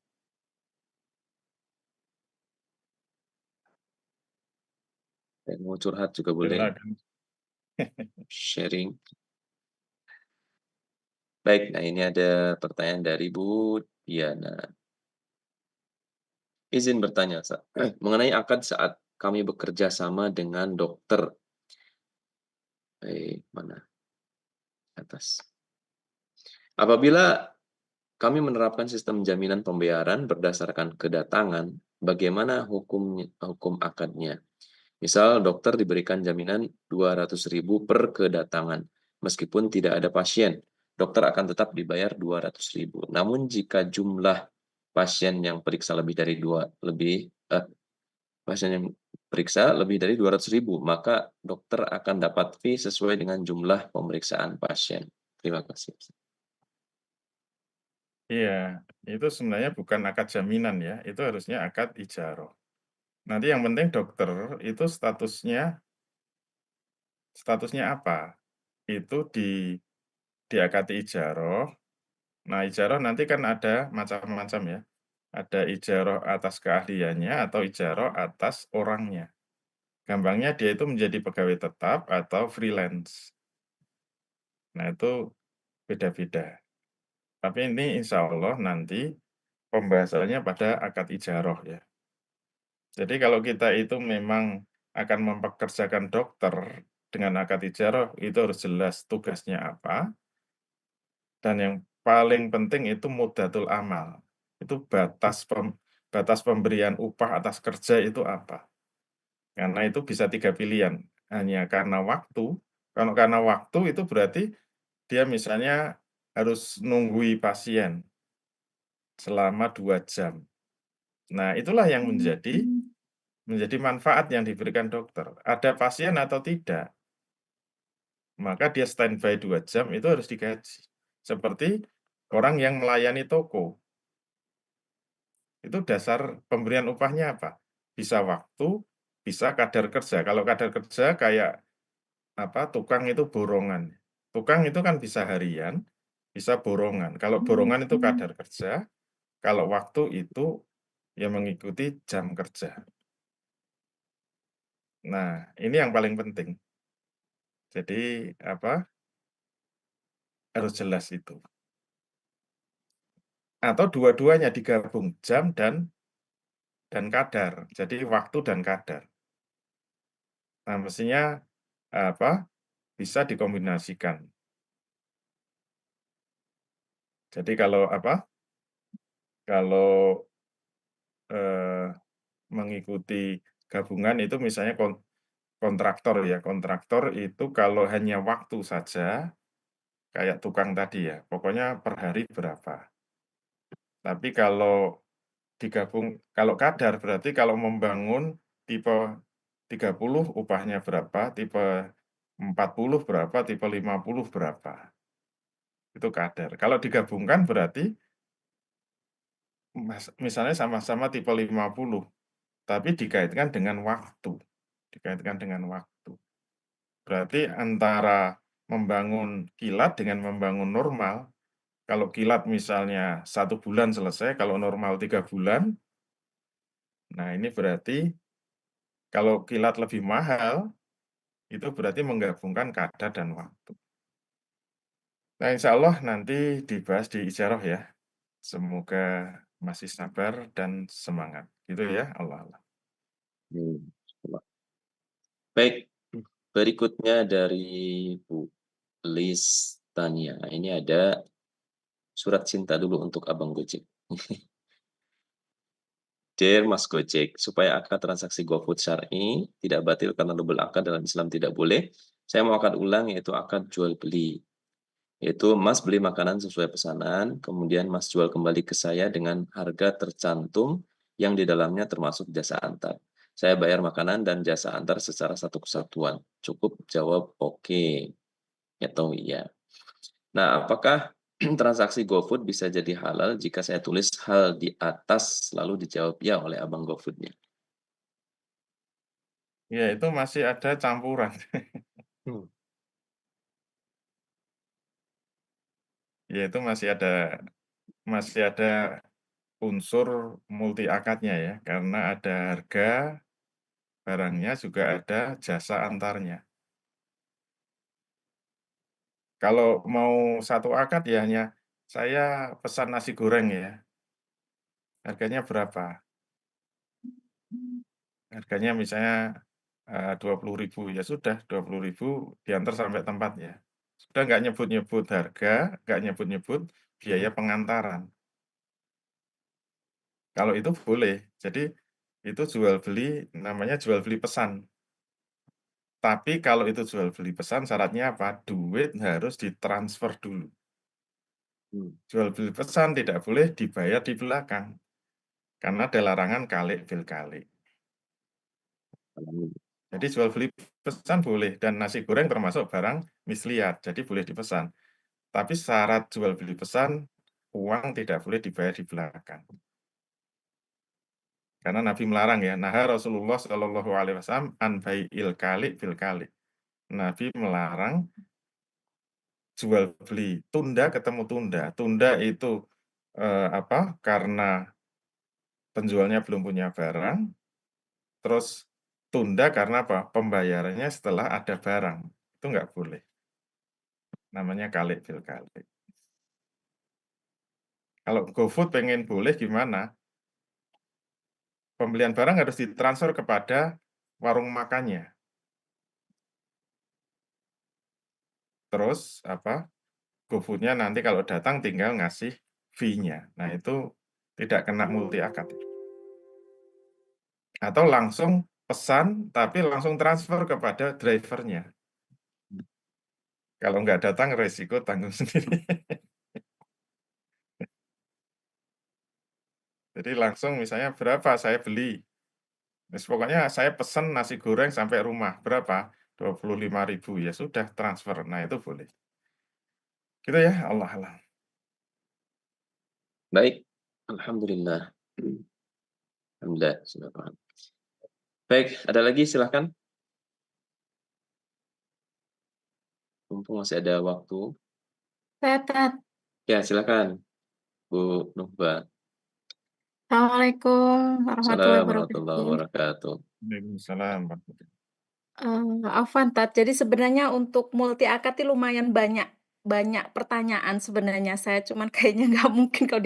Yang mau curhat juga boleh, Silakan. sharing. Baik, nah ini ada pertanyaan dari Bu Diana. Izin bertanya, Ustaz, mengenai akad saat kami bekerja sama dengan dokter. Mana? Atas. Apabila kami menerapkan sistem jaminan pembayaran berdasarkan kedatangan, bagaimana hukum akadnya? Misal dokter diberikan jaminan 200.000 per kedatangan, meskipun tidak ada pasien, dokter akan tetap dibayar 200.000. Namun jika jumlah pasien yang periksa lebih dari pasien yang periksa lebih dari 200.000, maka dokter akan dapat fee sesuai dengan jumlah pemeriksaan pasien. Terima kasih. Iya, itu sebenarnya bukan akad jaminan ya, itu harusnya akad ijaroh. Nanti yang penting dokter itu statusnya statusnya apa? Itu diakati ijaroh. Nah, ijaroh nanti kan ada macam-macam ya. Ada ijaroh atas keahliannya atau ijaroh atas orangnya. Gampangnya dia itu menjadi pegawai tetap atau freelance. Nah, itu beda-beda. Tapi ini insya Allah nanti pembahasannya pada akad ijaroh ya. Jadi kalau kita itu memang akan mempekerjakan dokter dengan akad ijaroh, itu harus jelas tugasnya apa, dan yang paling penting itu muddatul amal. Itu batas pemberian upah atas kerja itu apa. Karena itu bisa 3 pilihan, hanya karena waktu. Kalau karena waktu itu berarti dia misalnya harus nunggui pasien selama 2 jam. Nah, itulah yang menjadi manfaat yang diberikan dokter. Ada pasien atau tidak, maka dia standby 2 jam itu harus digaji. Seperti orang yang melayani toko, itu dasar pemberian upahnya apa? Bisa waktu, bisa kadar kerja. Kalau kadar kerja kayak tukang itu borongan. Tukang itu kan bisa harian, bisa borongan. Kalau borongan itu kadar kerja, kalau waktu itu ya mengikuti jam kerja. Nah, ini yang paling penting. Jadi harus jelas itu. Atau dua-duanya digabung, jam dan kadar. Jadi waktu dan kadar. Nah, mestinya bisa dikombinasikan. Jadi kalau mengikuti gabungan itu misalnya kontraktor ya, kontraktor itu kalau hanya waktu saja, kayak tukang tadi ya, pokoknya per hari berapa. Tapi kalau kalau kadar berarti kalau membangun tipe 30 upahnya berapa, tipe 40 berapa, tipe 50 berapa. Itu kadar. Kalau digabungkan berarti misalnya sama-sama tipe 50, tapi dikaitkan dengan waktu. Dikaitkan dengan waktu. Berarti antara membangun kilat dengan membangun normal, kalau kilat misalnya 1 bulan selesai, kalau normal 3 bulan, nah ini berarti kalau kilat lebih mahal, itu berarti menggabungkan kadar dan waktu. Nah, insya Allah nanti dibahas di ijarah ya. Semoga masih sabar dan semangat. Gitu ya, Allah Allah. Baik, berikutnya dari Bu Lis Tania. Ini ada surat cinta dulu untuk Abang Gojek. Dear Mas Gojek, supaya akad transaksi GoFood Syar'i tidak batil karena double akad dalam Islam tidak boleh, saya mau akad ulang yaitu akad jual beli. Yaitu Mas beli makanan sesuai pesanan, kemudian Mas jual kembali ke saya dengan harga tercantum yang di dalamnya termasuk jasa antar. Saya bayar makanan dan jasa antar secara satu kesatuan. Cukup jawab oke atau iya. Nah, apakah transaksi GoFood bisa jadi halal jika saya tulis hal di atas lalu dijawab ya oleh abang GoFood-nya? Ya, itu masih ada campuran. Ya, itu masih ada unsur multi akadnya ya, karena ada harga barangnya, juga ada jasa antarnya. Kalau mau satu akad ya hanya saya pesan nasi goreng ya, harganya berapa? Harganya misalnya 20.000, ya sudah 20.000 diantar sampai tempat ya. Sudah nggak nyebut-nyebut harga, nggak nyebut-nyebut biaya pengantaran. Kalau itu boleh. Jadi itu jual beli, namanya jual beli pesan. Tapi kalau itu jual beli pesan syaratnya apa? Duit harus ditransfer dulu. Jual beli pesan tidak boleh dibayar di belakang. Karena ada larangan kalik bil kalik. Jadi jual beli pesan boleh, dan nasi goreng termasuk barang misliat, jadi boleh dipesan. Tapi syarat jual beli pesan, uang tidak boleh dibayar di belakang. Karena Nabi melarang ya, nah Rasulullah Shallallahu Alaihi Wasallam an bai'il kali bil kali. Nabi melarang jual beli, tunda ketemu tunda. Tunda itu karena penjualnya belum punya barang, terus tunda karena apa? Pembayarannya setelah ada barang. Itu nggak boleh. Namanya kalik bil kalik. Kalau GoFood pengen boleh gimana? Pembelian barang harus ditransfer kepada warung makannya. Terus GoFood-nya nanti kalau datang tinggal ngasih fee-nya. Nah, itu tidak kena multi akad. Atau langsung pesan, tapi langsung transfer kepada drivernya. Kalau nggak datang, resiko tanggung sendiri. Jadi langsung misalnya berapa saya beli. Pokoknya saya pesan nasi goreng sampai rumah. Berapa? 25.000. Ya sudah, transfer. Nah, itu boleh. Gitu ya, Allah alam. Baik, alhamdulillah. Alhamdulillah, sudah paham. Baik, ada lagi silahkan. Mumpung masih ada waktu. Tet. Ya, silakan, Bu Nuhba. Assalamualaikum warahmatullahi Assalamualaikum warahmatullahi wabarakatuh. wabarakatuh. Waalaikumsalam. Afwan, Tat. Jadi sebenarnya untuk multi akad itu lumayan banyak pertanyaan sebenarnya saya, cuman kayaknya nggak mungkin kalau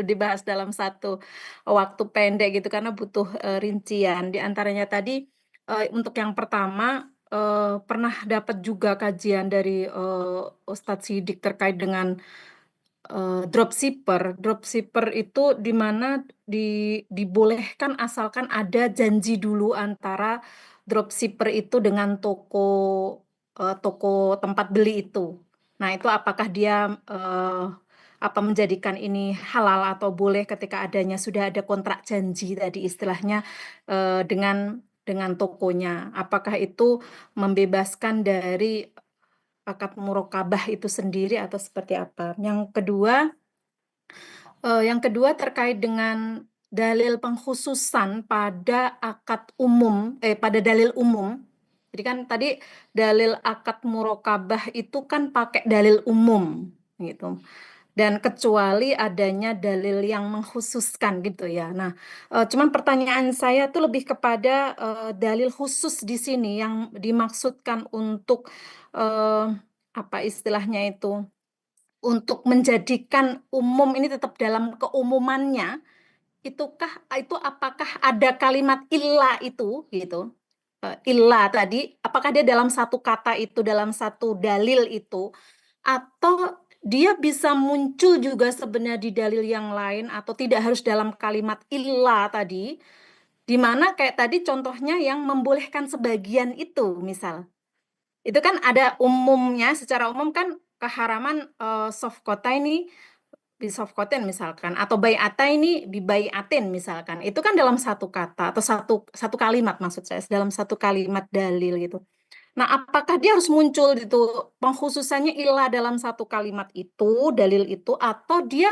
dibahas dalam satu waktu pendek gitu karena butuh rincian. Di antaranya tadi untuk yang pertama pernah dapat juga kajian dari Ustadz Sidik terkait dengan dropshipper. Dropshipper itu di mana dibolehkan asalkan ada janji dulu antara dropshipper itu dengan toko tempat beli itu. Nah, itu apakah dia menjadikan ini halal atau boleh ketika sudah ada kontrak janji tadi istilahnya dengan tokonya. Apakah itu membebaskan dari akad murokabah itu sendiri atau seperti apa? Yang kedua terkait dengan dalil pengkhususan pada pada dalil umum. Jadi kan tadi dalil akad murokabah itu kan pakai dalil umum gitu. Dan kecuali adanya dalil yang mengkhususkan gitu ya. Nah, cuman pertanyaan saya tuh lebih kepada dalil khusus di sini yang dimaksudkan untuk apa istilahnya itu? Untuk menjadikan umum ini tetap dalam keumumannya, itu apakah ada kalimat illa itu gitu? Illa tadi, apakah dia dalam satu kata itu, dalam satu dalil itu, atau dia bisa muncul juga sebenarnya di dalil yang lain atau tidak harus dalam kalimat illa tadi, di mana kayak tadi contohnya yang membolehkan sebagian itu misal. Itu kan ada umumnya, secara umum kan keharaman soft ini bisofkoten misalkan atau bai'ataini bibai'atin misalkan. Itu kan dalam satu kata atau satu kalimat maksud saya, dalam satu kalimat dalil gitu. Nah, apakah dia harus muncul itu pengkhususannya ilah dalam satu kalimat itu, dalil itu, atau dia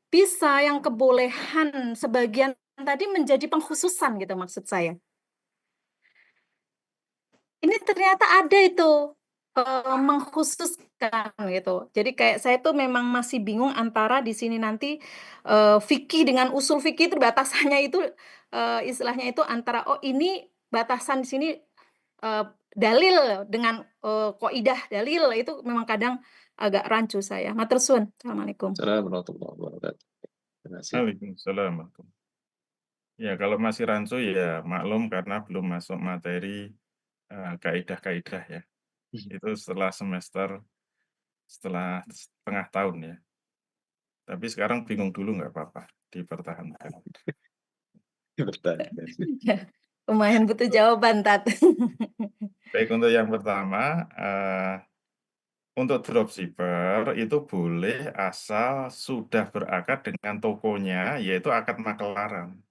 bisa yang kebolehan sebagian tadi menjadi pengkhususan gitu maksud saya. Ini ternyata ada itu mengkhususkan gitu. Jadi kayak saya tuh memang masih bingung antara di sini nanti fikih dengan usul fikih itu batasannya itu istilahnya itu antara ini batasan di sini dalil dengan kaidah dalil itu memang kadang agak rancu saya. Matur suwun. Assalamualaikum. Assalamualaikum warahmatullahi wabarakatuh. Terima kasih. Waalaikumsalam. Ya, kalau masih rancu ya maklum karena belum masuk materi kaidah-kaidah ya. Itu setelah setengah tahun ya. Tapi sekarang bingung dulu nggak apa-apa, dipertahankan. Bertanya. Lumayan butuh jawaban, Tat. Baik, untuk yang pertama, untuk dropshipper itu boleh asal sudah berakad dengan tokonya, yaitu akad makelaran.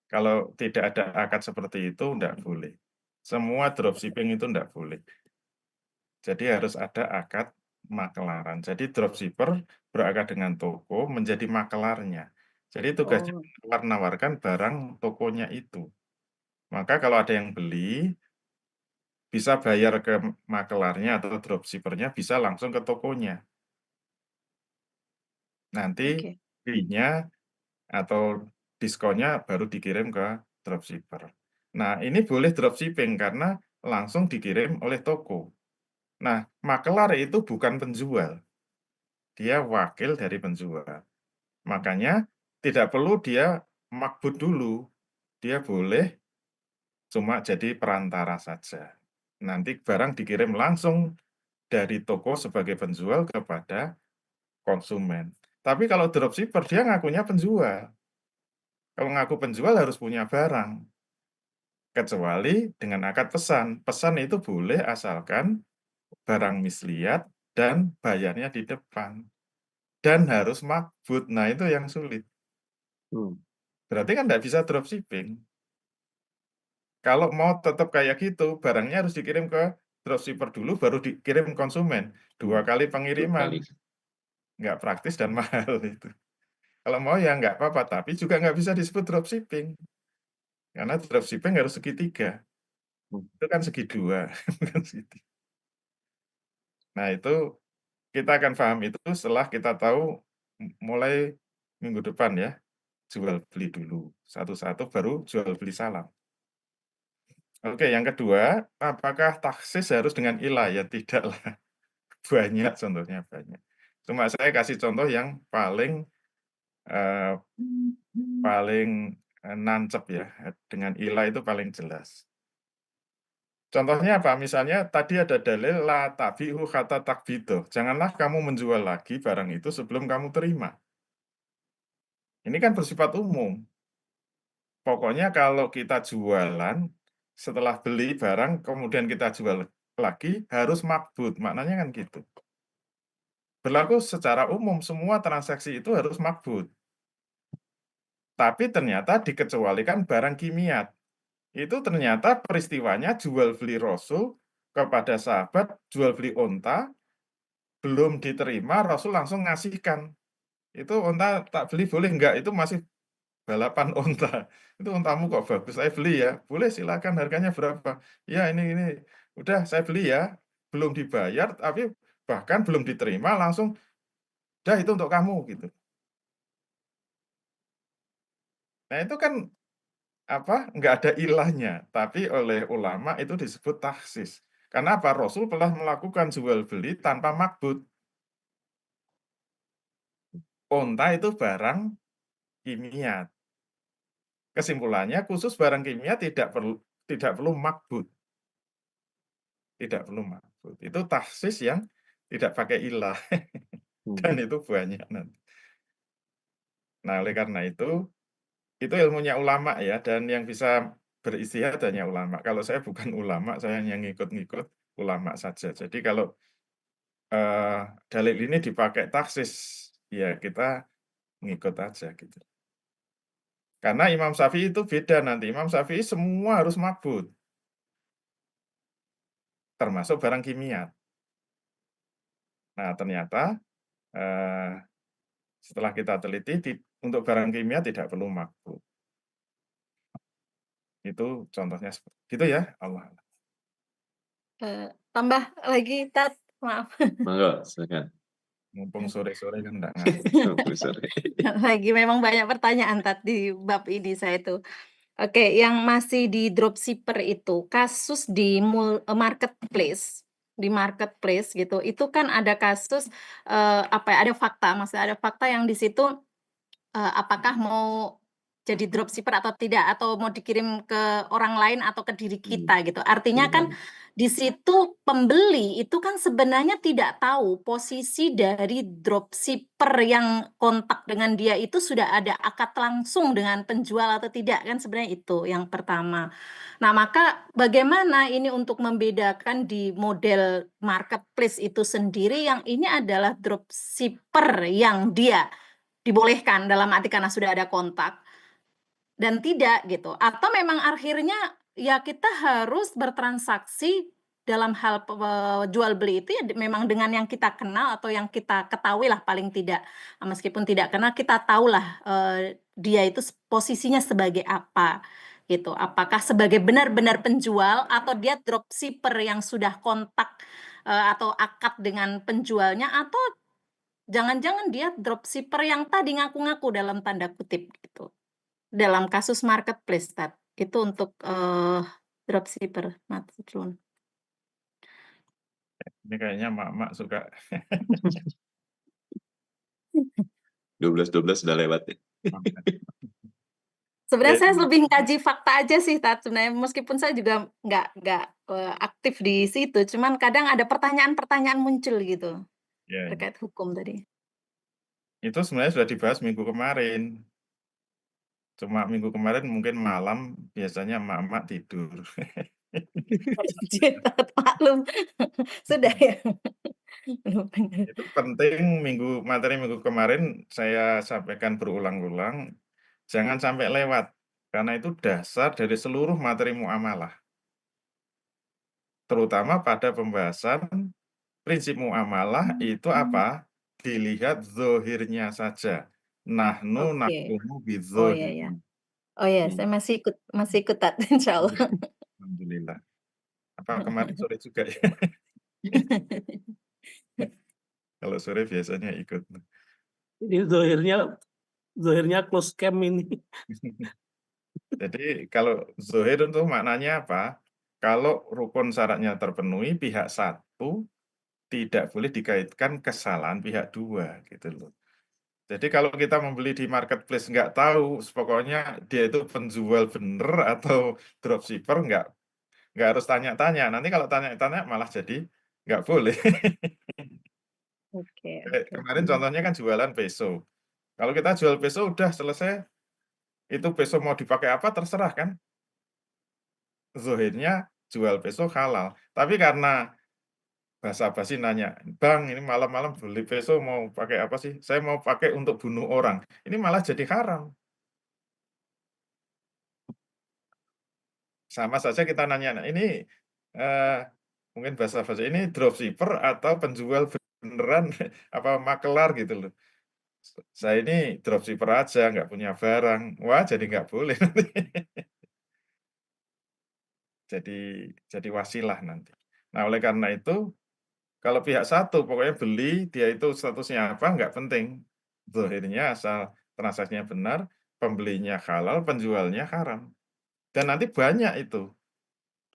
Kalau tidak ada akad seperti itu, enggak boleh. Semua dropshipping itu enggak boleh. Jadi harus ada akad makelaran. Jadi dropshipper berakad dengan toko menjadi makelarnya. Jadi tugasnya menawar-nawarkan barang tokonya itu. Maka kalau ada yang beli, bisa bayar ke makelarnya atau dropshipper-nya, bisa langsung ke tokonya. Nanti Oke. fee-nya atau diskonnya baru dikirim ke dropshipper. Nah, ini boleh dropshipping karena langsung dikirim oleh toko. Nah, makelar itu bukan penjual, dia wakil dari penjual. Makanya tidak perlu dia makbut dulu, dia boleh cuma jadi perantara saja. Nanti barang dikirim langsung dari toko sebagai penjual kepada konsumen. Tapi kalau dropshipper dia ngakunya penjual. Kalau ngaku penjual harus punya barang. Kecuali dengan akad pesan. Pesan itu boleh asalkan barang mislihat dan bayarnya di depan. Dan harus makbut. Nah, itu yang sulit. Hmm. Berarti kan nggak bisa dropshipping. Kalau mau tetap kayak gitu, barangnya harus dikirim ke dropshipper dulu, baru dikirim konsumen. 2 kali 2 pengiriman. kali. Nggak praktis dan mahal itu. Kalau mau ya nggak apa-apa, tapi juga nggak bisa disebut dropshipping. Karena dropshipping harus segitiga. Hmm. Itu kan segi 2, bukan segitiga. Nah, itu kita akan paham itu setelah kita tahu mulai minggu depan ya, jual beli dulu. Satu-satu baru jual beli salam. Oke, yang kedua, apakah taksis harus dengan ilah? Ya tidaklah. Banyak contohnya, banyak. Cuma saya kasih contoh yang paling, eee, nancep ya, dengan ilah itu paling jelas. Contohnya apa? Misalnya tadi ada dalil la tabi'u hatta takbidu. Janganlah kamu menjual lagi barang itu sebelum kamu terima. Ini kan bersifat umum. Pokoknya kalau kita jualan, setelah beli barang kemudian kita jual lagi harus makbut, maknanya kan gitu. Berlaku secara umum semua transaksi itu harus makbut. Tapi ternyata dikecualikan barang kimiat. Itu ternyata peristiwanya jual beli Rasul kepada sahabat, jual beli unta, belum diterima, Rasul langsung ngasihkan. Itu unta tak beli boleh enggak? Itu masih balapan unta. Itu untamu kok bagus, saya beli ya. Boleh silakan, harganya berapa? Ya ini. Udah saya beli ya. Belum dibayar, tapi bahkan belum diterima langsung, dah itu untuk kamu gitu. Nah itu kan nggak ada ilahnya, tapi oleh ulama itu disebut taksis. Karena apa? Rasul telah melakukan jual beli tanpa makbut. Unta itu barang kimia. Kesimpulannya khusus barang kimia tidak perlu makbut. Tidak perlu makbut. Itu taksis yang tidak pakai ilah dan Hmm. itu banyak nanti. Nah, oleh karena itu ilmunya ulama ya, dan yang bisa beristihad hanya ulama. Kalau saya bukan ulama, saya hanya ngikut-ngikut ulama saja. Jadi kalau dalil ini dipakai taksis, ya kita ngikut aja gitu. Karena Imam Syafi'i itu beda nanti. Imam Syafi'i semua harus makbut, termasuk barang kimia. Nah, ternyata setelah kita teliti untuk barang kimia tidak perlu makbut. Itu contohnya gitu ya, Allah. Tambah lagi, Tat, maaf. Monggo, silakan. Mumpung sore-sore kan enggak ngantuk. Sorry. Lagi memang banyak pertanyaan, Tat, di bab ini saya tuh. Oke, yang masih di dropshipper itu, kasus di marketplace gitu, itu kan ada kasus, ada fakta, maksudnya ada fakta yang di situ, apakah mau jadi dropshipper atau tidak, atau mau dikirim ke orang lain atau ke diri kita gitu. Artinya kan di situ pembeli itu kan sebenarnya tidak tahu posisi dari dropshipper yang kontak dengan dia itu sudah ada akad langsung dengan penjual atau tidak, kan sebenarnya itu yang pertama. Nah, maka bagaimana ini untuk membedakan di model marketplace itu sendiri yang ini adalah dropshipper yang dia dibolehkan dalam arti karena sudah ada kontak dan tidak gitu, atau memang akhirnya ya kita harus bertransaksi dalam hal jual beli itu ya memang dengan yang kita kenal atau yang kita ketahui lah paling tidak, meskipun tidak kenal kita tahulah, dia itu posisinya sebagai apa gitu. Apakah sebagai benar-benar penjual atau dia dropshipper yang sudah kontak atau akad dengan penjualnya, atau jangan-jangan dia dropshipper yang tadi ngaku-ngaku dalam tanda kutip gitu. Dalam kasus marketplace Tat. Itu untuk dropshipper, Matrun. Ini kayaknya mak-mak suka 12 sudah lewat ya. Sebenarnya saya Jadi lebih ngaji fakta aja sih, Tat. Sebenarnya meskipun saya juga nggak aktif di situ, cuman kadang ada pertanyaan-pertanyaan muncul gitu ya, terkait hukum tadi. itu sebenarnya sudah dibahas minggu kemarin. Cuma minggu kemarin mungkin malam biasanya emak-emak tidur. Tat, maklum. Sudah ya. Itu penting materi minggu kemarin saya sampaikan berulang-ulang, jangan sampai lewat, karena itu dasar dari seluruh materi muamalah. Terutama pada pembahasan prinsip muamalah itu apa? Dilihat zohirnya saja. Nahnu Oke. nahkumu Oh iya ya. bizohiri. Oh iya, saya masih ikut Tat, insya Allah. Alhamdulillah. Apa kemarin sore juga ya? Kalau sore biasanya ikut. Ini zohirnya close cam ini. Jadi kalau zohir itu maknanya apa? Kalau rukun syaratnya terpenuhi, pihak satu tidak boleh dikaitkan kesalahan pihak dua, gitu loh. Jadi kalau kita membeli di marketplace nggak tahu, pokoknya dia itu penjual bener atau dropshipper, nggak harus tanya-tanya. Nanti kalau tanya-tanya malah jadi nggak boleh. Oke, Kemarin contohnya kan jualan peso. Kalau kita jual peso udah selesai, itu peso mau dipakai apa terserah kan? Zohirnya jual peso halal. Tapi karena basa-basi nanya, "Bang, ini malam-malam beli peso mau pakai apa sih?" "Saya mau pakai untuk bunuh orang." Ini malah jadi haram. Sama saja kita nanya, "Nah, ini mungkin basa-basi ini dropshipper atau penjual beneran apa makelar?" gitu loh. "Saya ini dropshipper aja, nggak punya barang." Wah, jadi nggak boleh nanti. Jadi wasilah nanti. Nah, oleh karena itu kalau pihak satu pokoknya beli, dia itu statusnya apa, nggak penting. Zahirnya asal transaksinya benar, pembelinya halal, penjualnya haram. Dan nanti banyak itu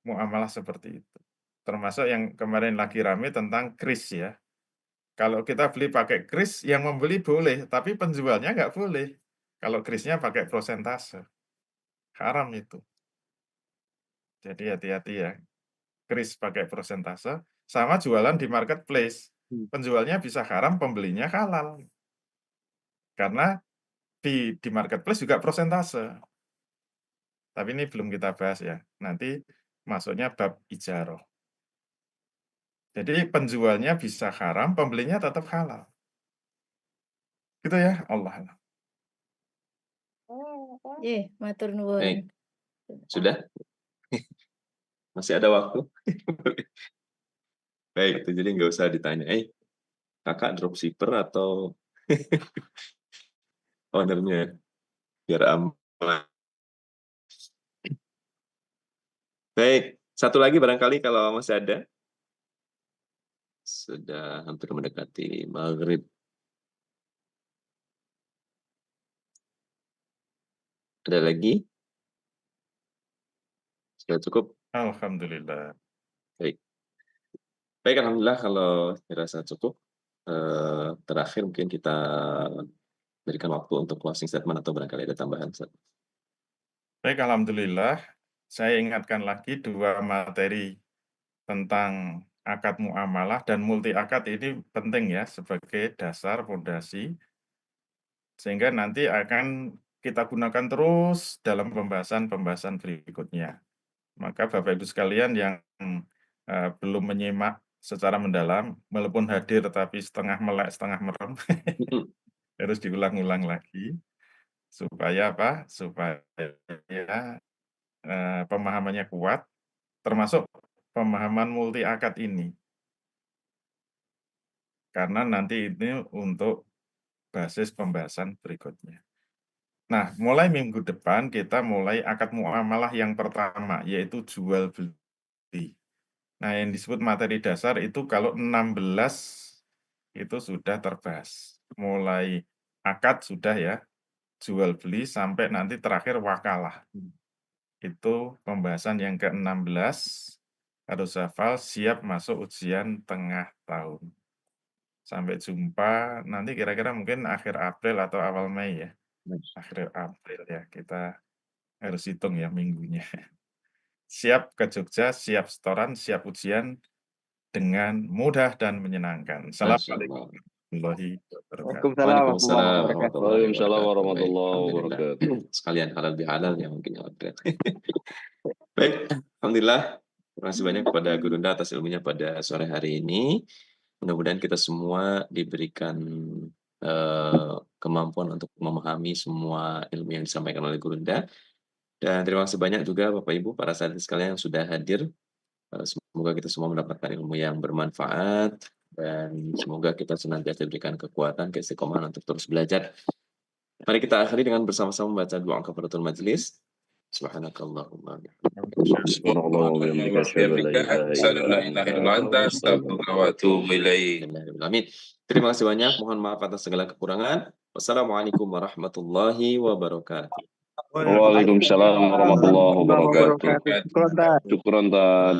muamalah seperti itu. Termasuk yang kemarin lagi rame tentang kris ya. Kalau kita beli pakai kris, yang membeli boleh, tapi penjualnya nggak boleh. Kalau krisnya pakai prosentase. Haram itu. Jadi hati-hati ya. Kris pakai prosentase, sama jualan di marketplace. Penjualnya bisa haram, pembelinya halal. Karena di marketplace juga prosentase. Tapi ini belum kita bahas ya. Nanti masuknya bab ijaroh. Jadi penjualnya bisa haram, pembelinya tetap halal. Gitu ya, Allah. Matur Baik, nuwun. sudah? Masih ada waktu? Baik, itu jadi nggak usah ditanya, kakak dropshipper atau ownernya, biar aman. Baik, satu lagi barangkali kalau masih ada. Sudah hampir mendekati maghrib. Ada lagi? Sudah cukup? Alhamdulillah. Baik. Baik, alhamdulillah kalau dirasa cukup. Terakhir mungkin kita berikan waktu untuk closing statement atau barangkali ada tambahan. Baik, alhamdulillah. Saya ingatkan lagi dua materi tentang akad muamalah dan multi akad ini penting ya sebagai dasar fondasi sehingga nanti akan kita gunakan terus dalam pembahasan-pembahasan berikutnya. Maka Bapak Ibu sekalian yang belum menyimak secara mendalam, walaupun hadir tetapi setengah melek, setengah merem, harus diulang-ulang lagi supaya apa? Supaya pemahamannya kuat, termasuk pemahaman multi akad ini. Karena nanti ini untuk basis pembahasan berikutnya. Nah, mulai minggu depan kita mulai akad muamalah yang pertama, yaitu jual beli. Nah, yang disebut materi dasar itu kalau 16 itu sudah terbahas. Mulai akad sudah ya, jual beli sampai nanti terakhir wakalah. Itu pembahasan yang ke-16, harus hafal, siap masuk ujian tengah tahun. Sampai jumpa nanti kira-kira mungkin akhir April atau awal Mei ya. Akhir April ya, kita harus hitung ya minggunya. Siap ke Jogja, siap setoran, siap ujian dengan mudah dan menyenangkan. Assalamualaikum warahmatullahi wabarakatuh. Waalaikumsalam Waalaikumsalam warahmatullahi warahmatullahi Waalaikumsalam wabarakatuh. Baik, warahmatullahi alhamdulillah. wabarakatuh. Sekalian halal bihalal ya mungkin ya. Baik, alhamdulillah. Terima kasih banyak kepada Gurunda atas ilmunya pada sore hari ini. Mudah-mudahan kita semua diberikan kemampuan untuk memahami semua ilmu yang disampaikan oleh Gurunda. Dan terima kasih banyak juga Bapak Ibu para sahabat sekalian yang sudah hadir. Semoga kita semua mendapatkan ilmu yang bermanfaat dan semoga kita senantiasa diberikan kekuatan, keistiqomahan untuk terus belajar. Mari kita akhiri dengan bersama-sama membaca doa kafaratul majelis. Subhanakallahumma Subhanallah wa bihamdika asyhadu an la ilaha illa anta astaghfiruka wa atubu ilaik. Amin. Terima kasih banyak. Mohon maaf atas segala kekurangan. Wassalamualaikum warahmatullahi wabarakatuh. Waalaikumsalam warahmatullahi wabarakatuh. Syukron, Tan. Syukron, Tan.